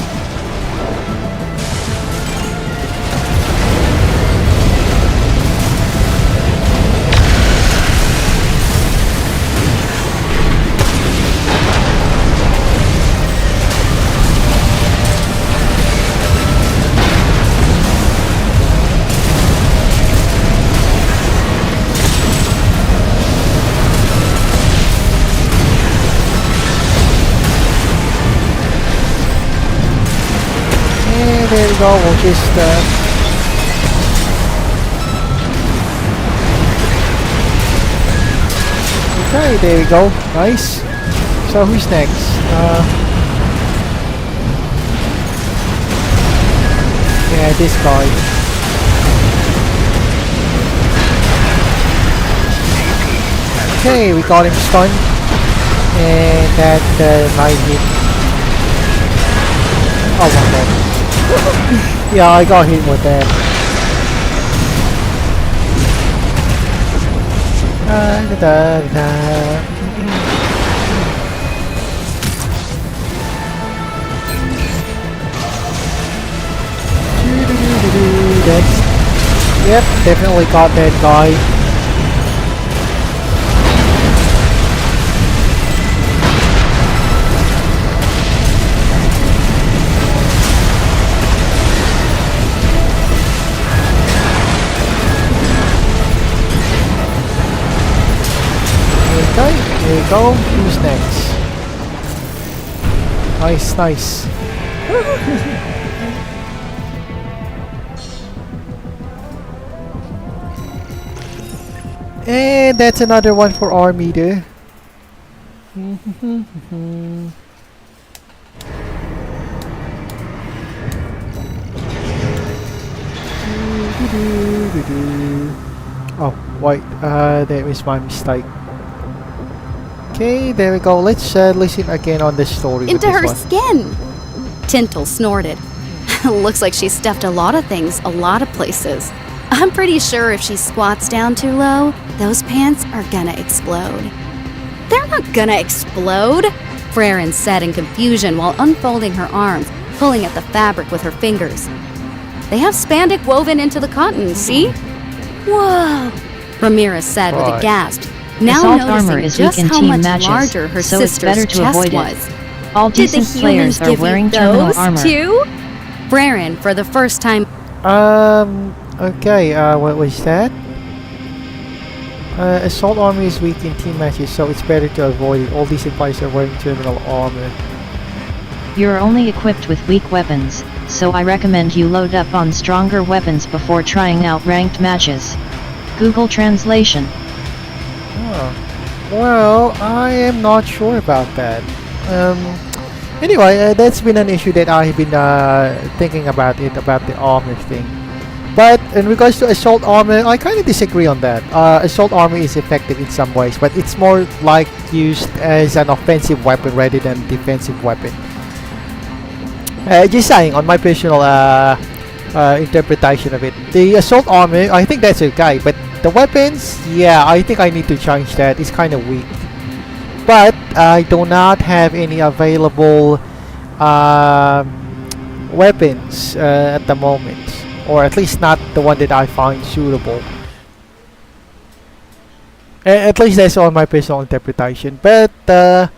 There we go, we'll just okay, there we go, nice. So who's next? Yeah, this guy. Okay, we got him stunned. And that 9 hit. Oh my god. Yeah, I got hit with that. Next. Yep, definitely got that guy. Okay, there you go. Who's next? Nice, nice. And that's another one for our meter. Oh, wait, that was my mistake. Okay, there we go. Let's listen again on the story. Into her skin! Tintle snorted. Looks like she stuffed a lot of things, a lot of places. I'm pretty sure if she squats down too low, those pants are gonna explode. They're not gonna explode, Frerin said in confusion while unfolding her arms, pulling at the fabric with her fingers. They have spandex woven into the cotton, see? Whoa! Ramirez said with a Right. gasp, now Assault armor noticing is just weak in how team much matches, larger her so it's sister's better to chest avoid it. was. All Did the decent players humans are give wearing you terminal those armor. too? Braren, for the first time, Okay, what was that? Assault armor is weak in team matches, so it's better to avoid it. All these players are wearing terminal armor. You're only equipped with weak weapons, so I recommend you load up on stronger weapons before trying out ranked matches. Google Translation. Oh. Well, I am not sure about that. Anyway, that's been an issue that I've been thinking about the armor thing. But in regards to assault armor, I kind of disagree on that. Assault armor is effective in some ways, but it's more like used as an offensive weapon rather than defensive weapon. Just saying, on my personal interpretation of it, the assault armor, I think that's okay, but the weapons, yeah, I think I need to change that. It's kind of weak. But I do not have any available weapons at the moment. Or at least not the one that I find suitable. At least that's all my personal interpretation. But I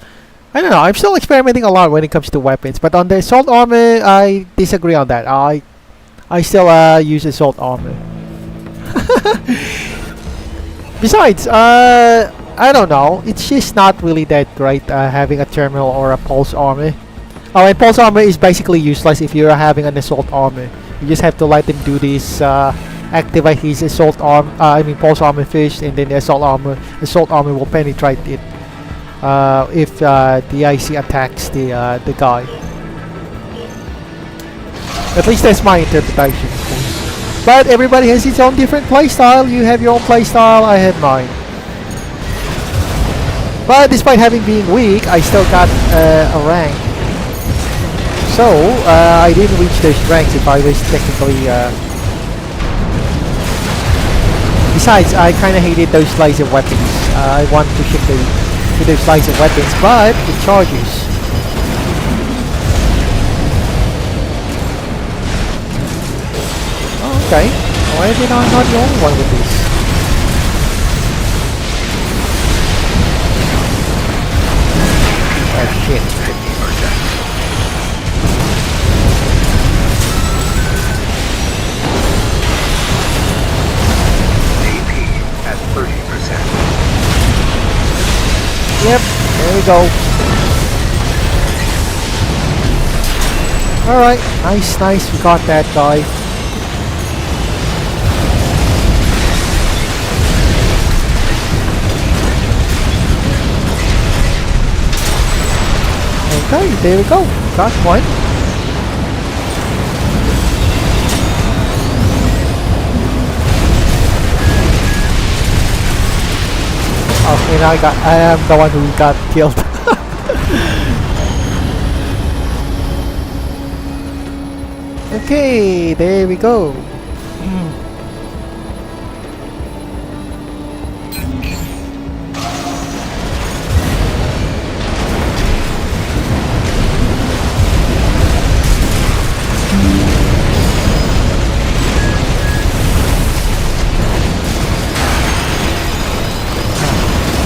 don't know, I'm still experimenting a lot when it comes to weapons. But on the assault armor, I disagree on that. I still use assault armor. Besides, I don't know, it's just not really that great having a terminal or a pulse armor. Oh, and pulse armor is basically useless if you're having an assault armor. You just have to let them do this, activate his assault arm, pulse armor first, and then the assault armor will penetrate it if the IC attacks the guy. At least that's my interpretation, of course. But everybody has its own different playstyle. You have your own playstyle, I have mine. But despite having been weak, I still got a rank. So, I didn't reach those ranks if I was technically... Besides, I kinda hated those laser weapons. I wanted to ship with those laser weapons, but it charges. Okay, why am I not the only one with this? Oh shit. At 30%. Yep, there we go. Alright, nice, we got that guy. Okay, there we go. Got one. Okay, now I am the one who got killed. Okay, there we go.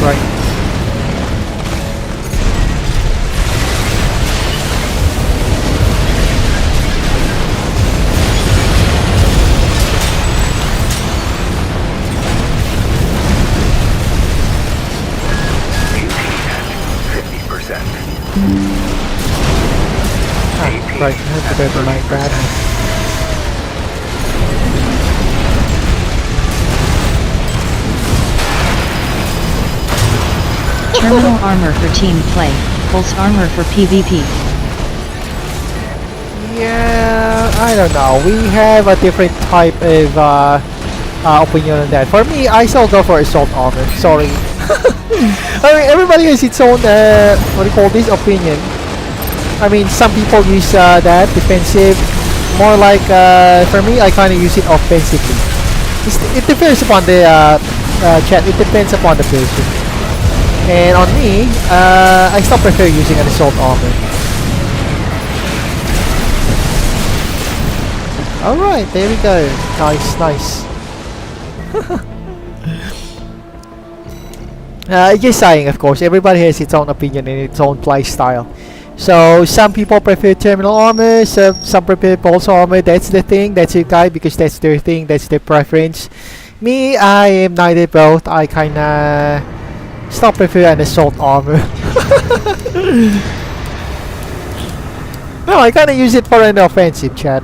Right. Right, I have to go to like that. Terminal armor for team play, pulse armor for PvP. Yeah, I don't know. We have a different type of opinion on that. For me, I still go for assault armor. Sorry. I mean, everybody has its own what do you call this, opinion. I mean, some people use that defensive. More like for me, I kind of use it offensively. It depends upon the chat. It depends upon the person. And on me, I still prefer using an assault armor. Alright, there we go. Nice, nice. Just saying, of course, everybody has its own opinion and its own play style. So some people prefer terminal armor, some prefer pulse armor. That's the thing, that's it, guy, because that's their thing, that's their preference. Me, I am neither both. I kinda still prefer an assault armor. No, I kinda use it for an offensive, chat.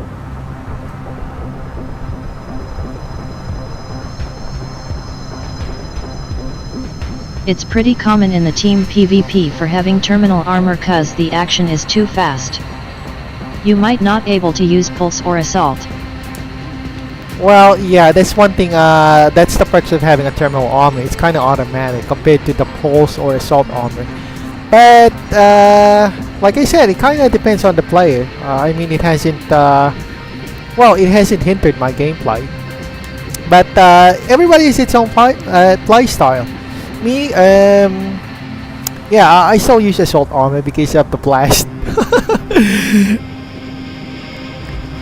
It's pretty common in the team PvP for having terminal armor cause the action is too fast. You might not able to use pulse or assault. Well, yeah, that's one thing, that's the perks of having a terminal armor. It's kinda automatic compared to the pulse or assault armor. But, like I said, it kinda depends on the player. I mean, it hasn't, well, it hasn't hindered my gameplay. But, everybody has its own play style. Me, yeah, I still use assault armor because of the blast.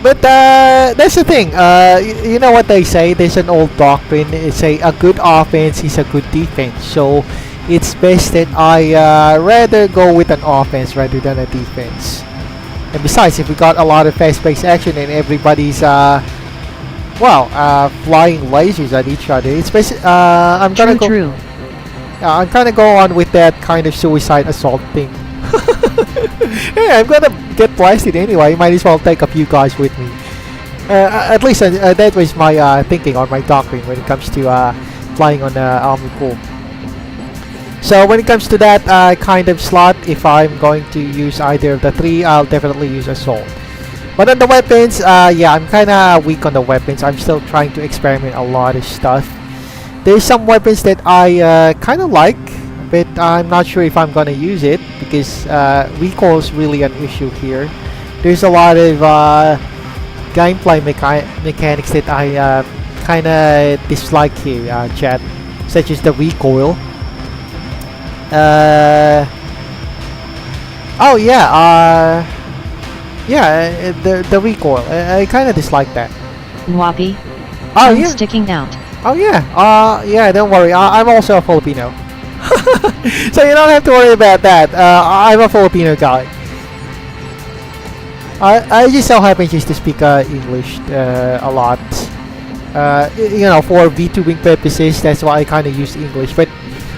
But that's the thing. You know what they say? There's an old doctrine. It's a good offense is a good defense. So it's best that I rather go with an offense rather than a defense. And besides, if we got a lot of fast-paced action and everybody's flying lasers at each other, it's basically I'm gonna go. True. I'm gonna go on with that kind of suicide assault thing. Yeah, I'm gonna get blasted anyway. Might as well take a few guys with me. At least that was my thinking on my doctrine when it comes to flying on the army core. So when it comes to that kind of slot, if I'm going to use either of the three, I'll definitely use assault. But on the weapons, yeah, I'm kinda weak on the weapons. I'm still trying to experiment a lot of stuff. There's some weapons that I kinda like, but I'm not sure if I'm gonna use it because recoil is really an issue here. There's a lot of gameplay mechanics that I kinda dislike here, chat, such as the recoil. Oh yeah, yeah, the recoil. I kinda dislike that. Nwapi. Oh yeah. Sticking out. Oh yeah. Yeah. Don't worry. I'm also a Filipino, so you don't have to worry about that. I'm a Filipino guy. I just so happen just to speak English a lot. You know, for VTubing purposes, that's why I kind of use English. But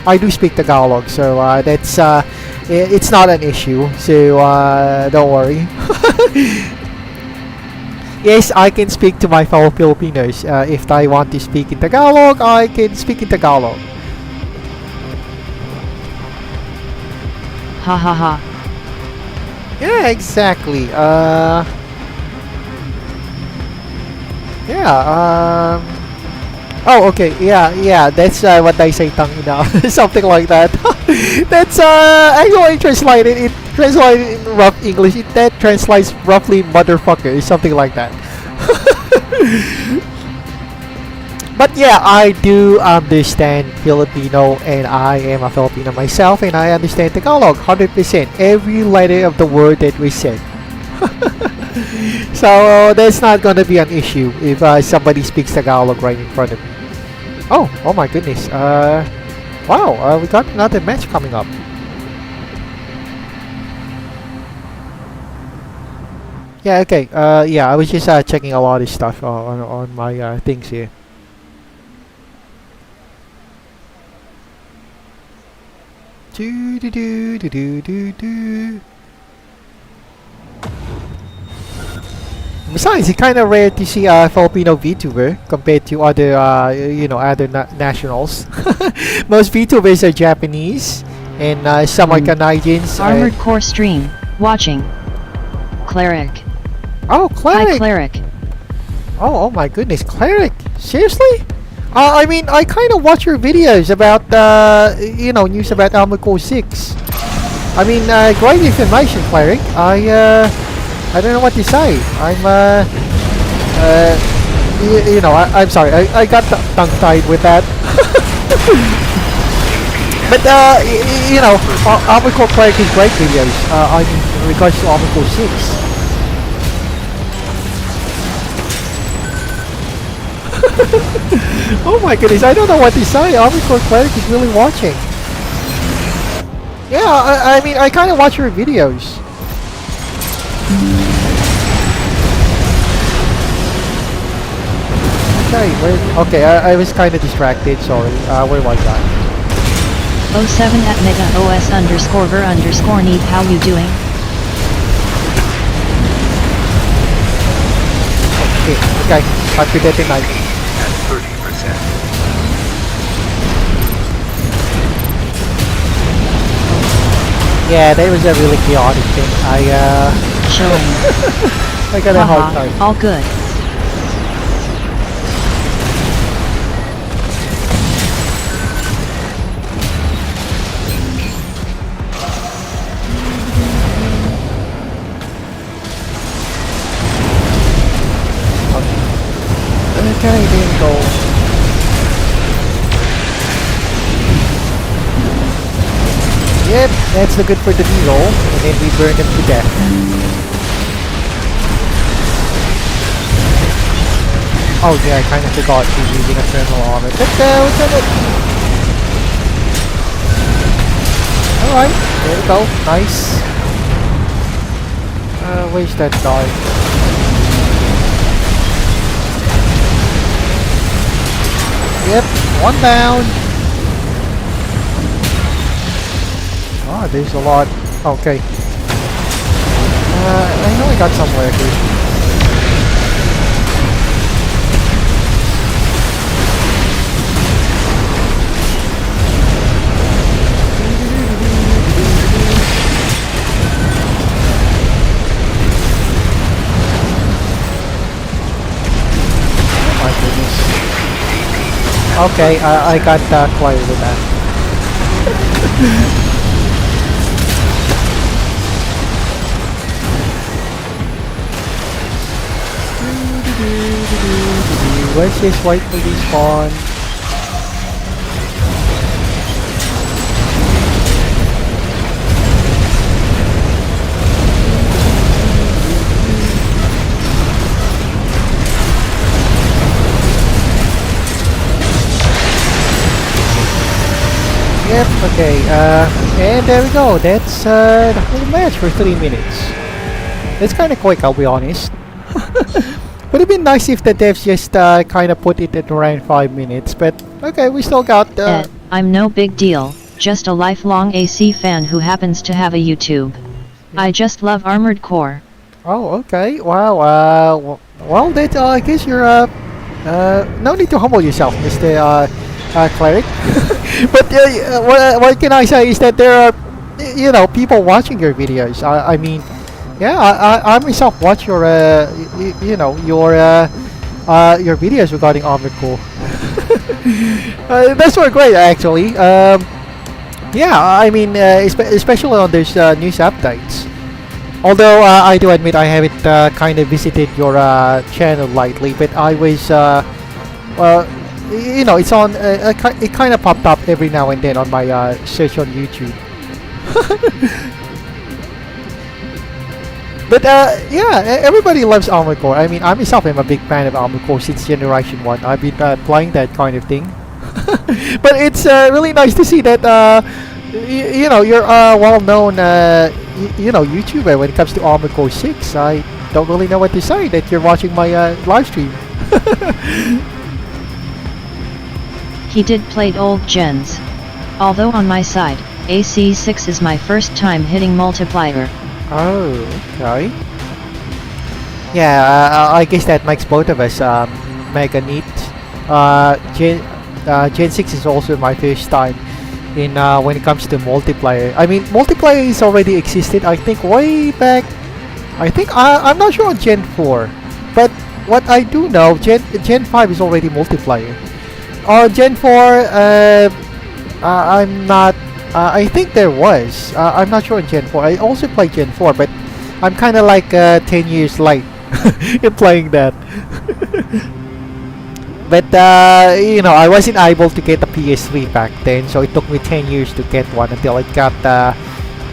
I do speak Tagalog, so that's it's not an issue. So don't worry. Yes, I can speak to my fellow Filipinos. If I want to speak in Tagalog, I can speak in Tagalog. Ha ha ha. Yeah, exactly. Yeah. Oh, okay. Yeah. That's what they say, tangina, something like that. That's actually translated. It translated in rough English. That translates roughly motherfucker, something like that. But yeah, I do understand Filipino, and I am a Filipino myself, and I understand Tagalog 100%. Every letter of the word that we said. So that's not gonna be an issue if somebody speaks Tagalog right in front of me. Oh my goodness. Wow, we got another match coming up. Yeah, okay. Yeah, I was just checking a lot of stuff on my things here. Do do do do do do do. Besides, it's kind of rare to see a Filipino VTuber compared to other, you know, other nationals. Most VTubers are Japanese, and some are Canadians. Armored Core stream watching. Cleric. Oh, Cleric. Hi, Cleric. Oh my goodness, Cleric. Seriously? I mean, I kind of watch your videos about, you know, news about Armored Core 6. I mean, great information, Cleric. I don't know what to say. I'm you know, I'm sorry. I got tongue-tied with that. But you know, Armored Core Cleric is great videos. I mean, in regards to Armored Core 6. Oh my goodness, I don't know what to say. Omnicore Cleric is really watching. Yeah, I mean, I kind of watch your videos. Okay, I was kind of distracted, sorry. Where was I? 07 at mega os underscore ver underscore need how you doing? Okay, happy day night. At 30%. Yeah, that was a really chaotic thing. Showing. I got a hard time. All good. Okay, didn't go. Yep, that's the good for the needle, and then we burn them to death. Oh yeah, I kind of forgot he's using a thermal on it. Let's turn it. Alright, there we go. Nice. Where's that guy? Yep, one down. Oh, there's a lot. Okay. I know I got somewhere here. Oh my goodness. Okay, I got clear with that. Where's this white lady spawn? Yep, okay, and there we go. That's the whole match for 3 minutes. It's kind of quick, I'll be honest. Would have been nice if the devs just kind of put it at around 5 minutes, but okay, we still got... I'm no big deal, just a lifelong AC fan who happens to have a YouTube. I just love Armored Core. Oh, okay, wow, well, that, I guess you're, no need to humble yourself, Mr. Cleric. But what can I say is that there are, you know, people watching your videos. I mean, yeah, I myself watch your, you know, your videos regarding Armored Core. That's were great, actually. Yeah, I mean, especially on those news updates. Although I do admit I haven't kind of visited your channel lately, but I was, well, you know, it's on. It kind of popped up every now and then on my search on YouTube. But yeah, everybody loves Armored Core. I mean, I myself am a big fan of Armored Core since Generation 1. I've been playing that kind of thing. But it's really nice to see that you know, you're a well-known you know, YouTuber when it comes to Armored Core 6. I don't really know what to say that you're watching my live stream. He did play old gens. Although on my side, AC6 is my first time hitting multiplier. Oh, okay. Yeah, I guess that makes both of us mega neat. Gen 6 is also my first time in when it comes to multiplayer. I mean, multiplayer is already existed, I think, way back. I think I'm not sure on Gen 4, but what I do know, Gen 5 is already multiplayer. Gen 4, I'm not. I think there was. I'm not sure on Gen 4. I also played Gen 4, but I'm kind of like 10 years late in playing that. But you know, I wasn't able to get a PS3 back then, so it took me 10 years to get one until it got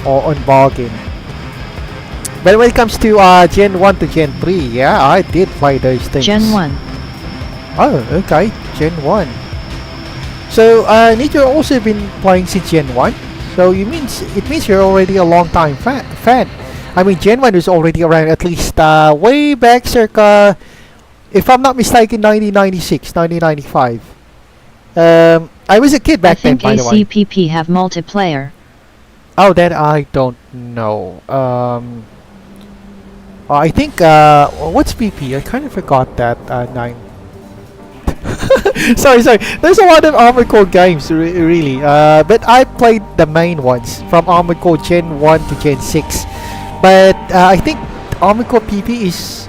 on bargain. But when it comes to Gen 1 to Gen 3, yeah, I did play those things. Gen 1. Oh, okay. Gen 1. So, Nick, you've also been playing since Gen 1? So, it means you're already a long time fan. I mean, Gen 1 was already around at least way back circa, if I'm not mistaken, 1996, 1995. I was a kid back then, by the way. ACPP have multiplayer. Oh, that I don't know. I think, what's PP? I kind of forgot that, 9. sorry. There's a lot of Armored Core games, really. But I played the main ones from Armored Core Gen 1 to Gen 6. But I think Armored Core PP is...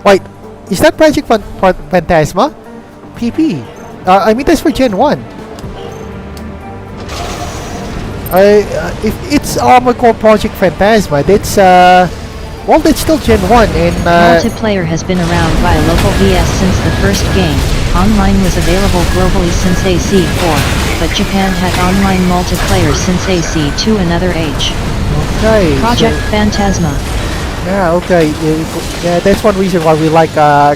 Wait, is that Project Phantasma? PP. I mean, that's for Gen 1. If it's Armored Core Project Phantasma, that's... well, that's still Gen 1 and... Multiplayer has been around via local VS since the first game. Online was available globally since AC4, but Japan had online multiplayer since AC2 another age. Okay. Project Phantasma. Yeah, okay. Yeah, that's one reason why we like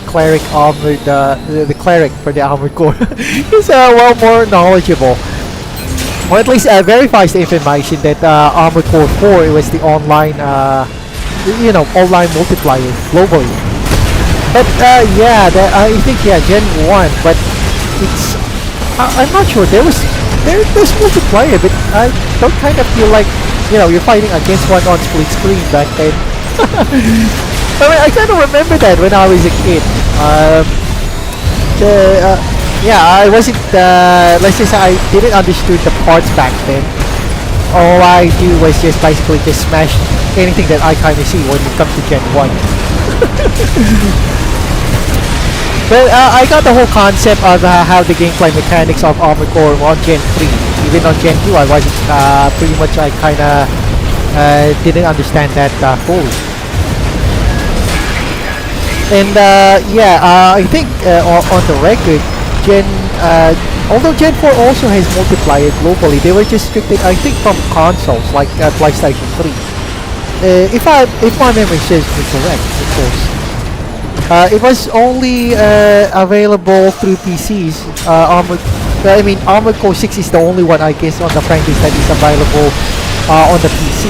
Cleric Armored, the Cleric for the Armored Core. He's well more knowledgeable. Or at least verifies the information that Armored Core 4 it was the online, online multiplier globally. But yeah, I think Gen 1, but it's I'm not sure. There's multiplayer, but I don't kind of feel like you're fighting against one on split screen back then. I mean, I kind of remember that when I was a kid. Yeah, I wasn't. Let's just say I didn't understood the parts back then. All I do was just basically just smash anything that I kind of see when it comes to Gen 1. But I got the whole concept of how the gameplay mechanics of Armored Core on Gen 3. Even on Gen 2, I wasn't pretty much. I kind of didn't understand that fully. And I think on the record, although Gen 4 also has multiplayer globally, they were just restricted, I think, from consoles like PlayStation 3. If my memory serves me correct, of course. It was only available through PCs. Armored Core 6 is the only one, I guess, on the franchise that is available on the PC.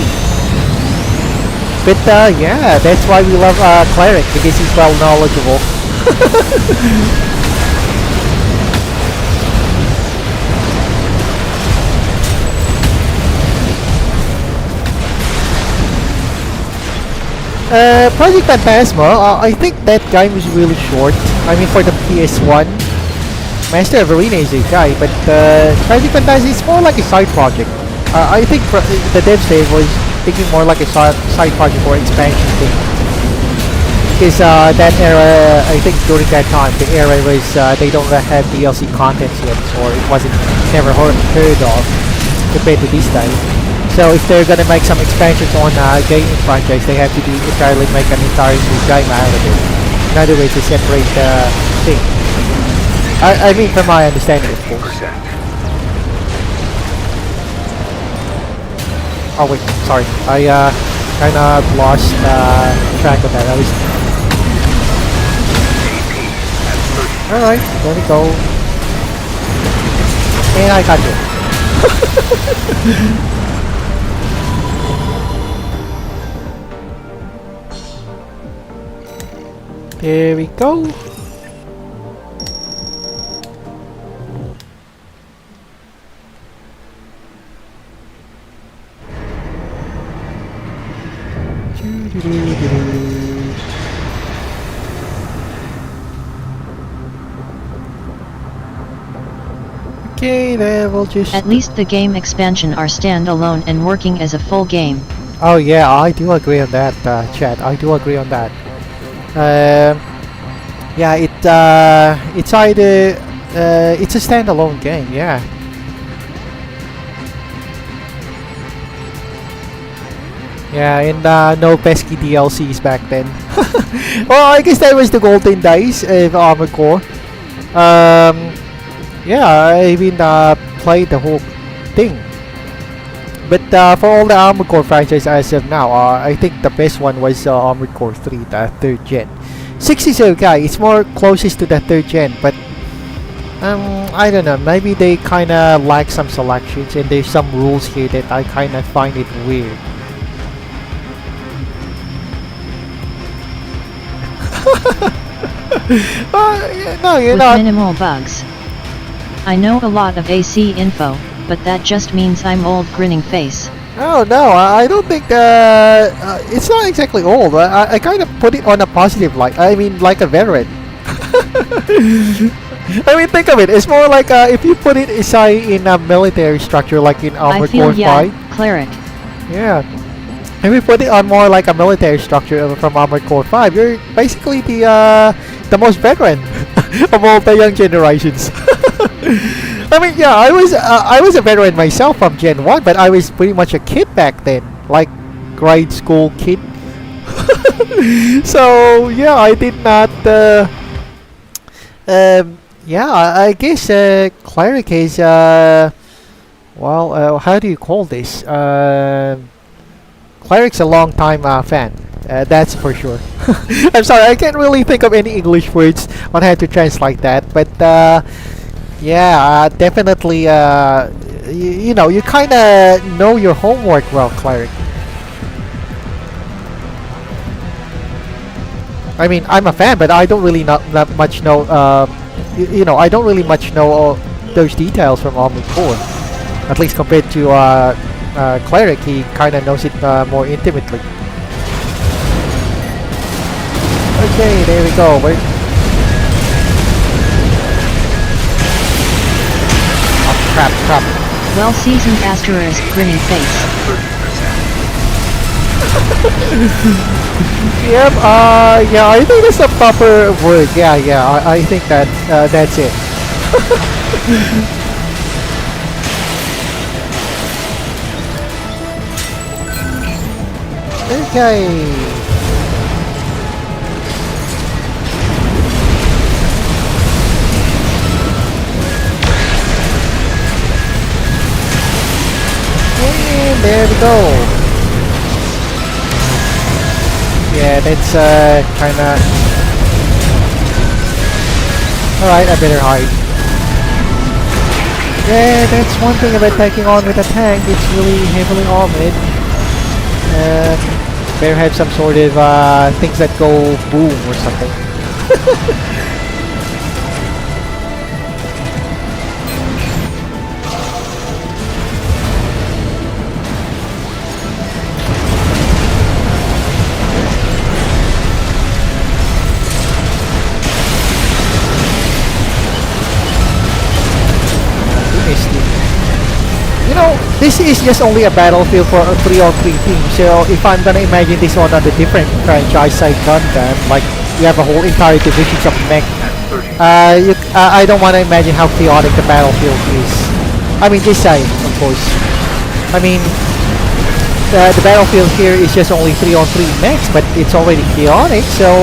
But yeah, that's why we love Cleric, because he's well knowledgeable. Project Phantasma, I think that game was really short. I mean, for the PS1. Master of Arena is a guy, but Project Phantasma is more like a side project. I think the devs there was thinking more like a side project or expansion thing. Because that era, I think during that time, the era was they don't have DLC contents yet, or it wasn't never heard of compared to this time. So if they're gonna make some expansions on gaming franchise, they have to entirely make an entire new game out of it. In other words, to separate the thing. I mean, from my understanding, of course. Oh wait, sorry. I kind of lost track of that. Alright, there we go. And I got you. There we go. Okay, then we'll just... At least the game expansion are standalone and working as a full game. Oh yeah, I do agree on that, chat. I do agree on that. Yeah, it's either it's a standalone game, yeah. Yeah, and no pesky DLCs back then. Well, I guess that was the golden days of Armored Core. Yeah, I even played the whole thing. But for all the Armored Core franchise as of now, I think the best one was Armored Core 3, the 3rd gen. 6 is okay, it's more closest to the 3rd gen, but I don't know. Maybe they kind of lack some selections, and there's some rules here that I kind of find it weird. No, you're With not. minimal bugs. I know a lot of AC info, but that just means I'm old grinning face. Oh no, I don't think that it's not exactly old. I kind of put it on a positive light. I mean, like a veteran. I mean, think of it. It's more like if you put it aside in a military structure, like in I Armored feel Core 5. cleric. Yeah. If you put it on more like a military structure from Armored Core 5, you're basically the most veteran of all the young generations. I mean, yeah, I was a veteran myself from Gen 1, but I was pretty much a kid back then, like grade school kid. So yeah, I did not. Yeah, I guess cleric is well, how do you call this? Cleric's a long time fan. That's for sure. I'm sorry, I can't really think of any English words on how to translate that, but yeah, definitely. You know, you kind of know your homework well, cleric. I mean, I'm a fan, but I don't really not much know. You know, I don't really much know all those details from Armored Core. At least compared to cleric, he kind of knows it more intimately. Okay, there we go. Oh, crap. Well-seasoned asterisk grinning face. 30%. Yep, yeah, I think that's a proper word. Yeah, I think that that's it. Okay. And there we go. Yeah, that's kinda... Alright, I better hide. Yeah, that's one thing about taking on with a tank. It's really heavily armored. Better have some sort of things that go boom or something. You know, this is just only a battlefield for a 3-on-3 team, so if I'm gonna imagine this one on a different franchise like Gundam, like you have a whole entire divisions of mech, I don't want to imagine how chaotic the battlefield is. I mean, this side, of course. I mean, the battlefield here is just only 3-on-3 mechs, but it's already chaotic, so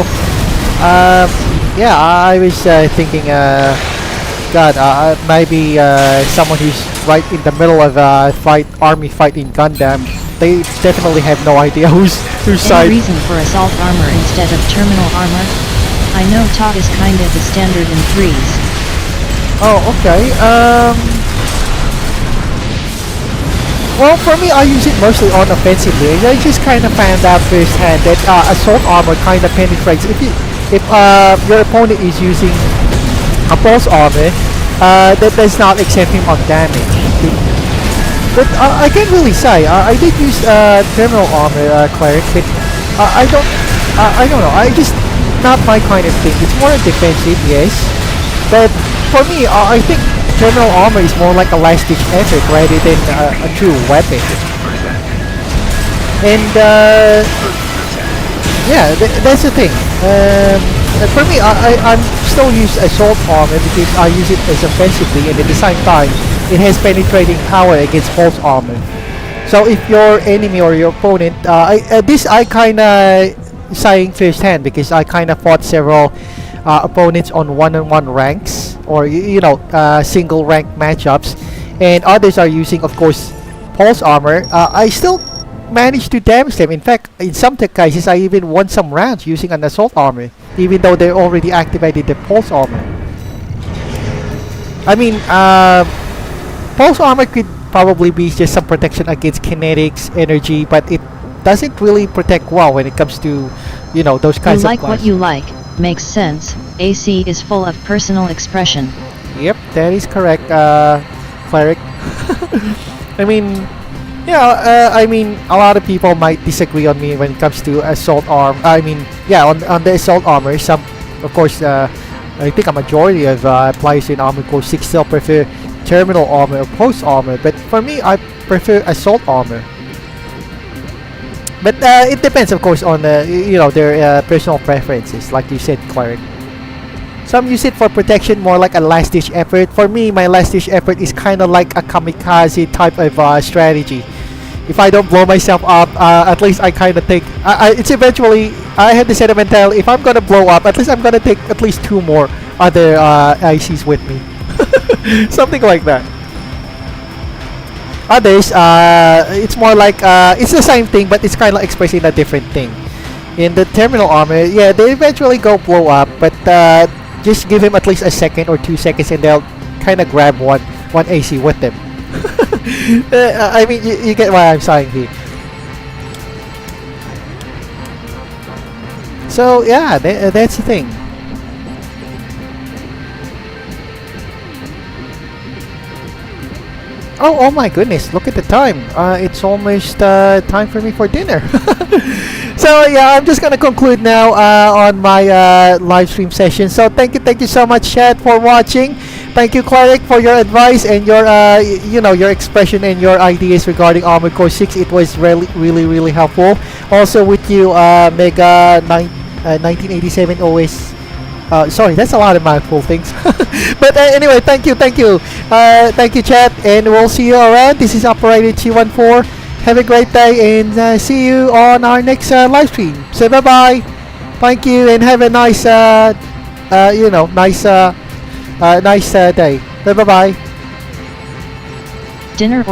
yeah, I was thinking, God, maybe someone who's right in the middle of a army fight in Gundam, they definitely have no idea whose side. Any reason for assault armor instead of terminal armor? I know TOG is kinda the standard in 3s. Oh, okay. Well, for me, I use it mostly on offensively. I just kind of found out firsthand that assault armor kind of penetrates. If your opponent is using a pulse armor, that does not exempt him on damage. But I can't really say. I did use terminal armor cleric, but I don't know. I just not my kind of thing. It's more defensive, yes. But for me, I think terminal armor is more like a last-ditch effort rather than a true weapon. And yeah, that's the thing. For me, I'm still use assault armor because I use it as offensively, and at the same time, it has penetrating power against pulse armor. So if your enemy or your opponent, this I kinda saying firsthand because I kinda fought several opponents on one-on-one ranks, or you know, single rank matchups, and others are using, of course, pulse armor. I still managed to damage them. In fact, in some cases, I even won some rounds using an assault armor, even though they already activated the pulse armor. I mean, pulse armor could probably be just some protection against kinetics, energy, but it doesn't really protect well when it comes to, you know, those kinds You of like what you like. Makes sense. AC is full of personal expression. Yep, that is correct, Cleric. I mean, yeah, I mean, a lot of people might disagree on me when it comes to assault arm. I mean, yeah, on the assault armor, some, of course, I think a majority of players in Armored Core 6 still prefer terminal armor or post armor, but for me, I prefer assault armor. But it depends, of course, on you know, their personal preferences, like you said, Cleric. Some use it for protection, more like a last-ditch effort. For me, my last-ditch effort is kind of like a kamikaze type of strategy. If I don't blow myself up, at least I kind of take. It's eventually. I have the sentimental. If I'm gonna blow up, at least I'm gonna take at least 2 more other ICs with me. Something like that. Others, it's more like it's the same thing, but it's kind of expressing a different thing. In the terminal armor, yeah, they eventually go blow up, but just give him at least a second or 2 seconds, and they'll kind of grab one AC with them. I mean, you get what I'm saying here. So yeah, that's the thing. Oh my goodness, look at the time. It's almost time for me for dinner. So yeah, I'm just gonna conclude now on my live stream session. So thank you so much, chat, for watching. Thank you, Cleric, for your advice and your you know, your expression and your ideas regarding Armored Core 6. It was really helpful. Also with you, Mega 1987 OS. Sorry, that's a lot of mouthful things. But anyway, thank you, thank you, chat, and we'll see you around. This is Operator 214. Have a great day, and see you on our next live stream. So bye bye. Thank you, and have a nice, you know, nice day. Bye bye. Dinner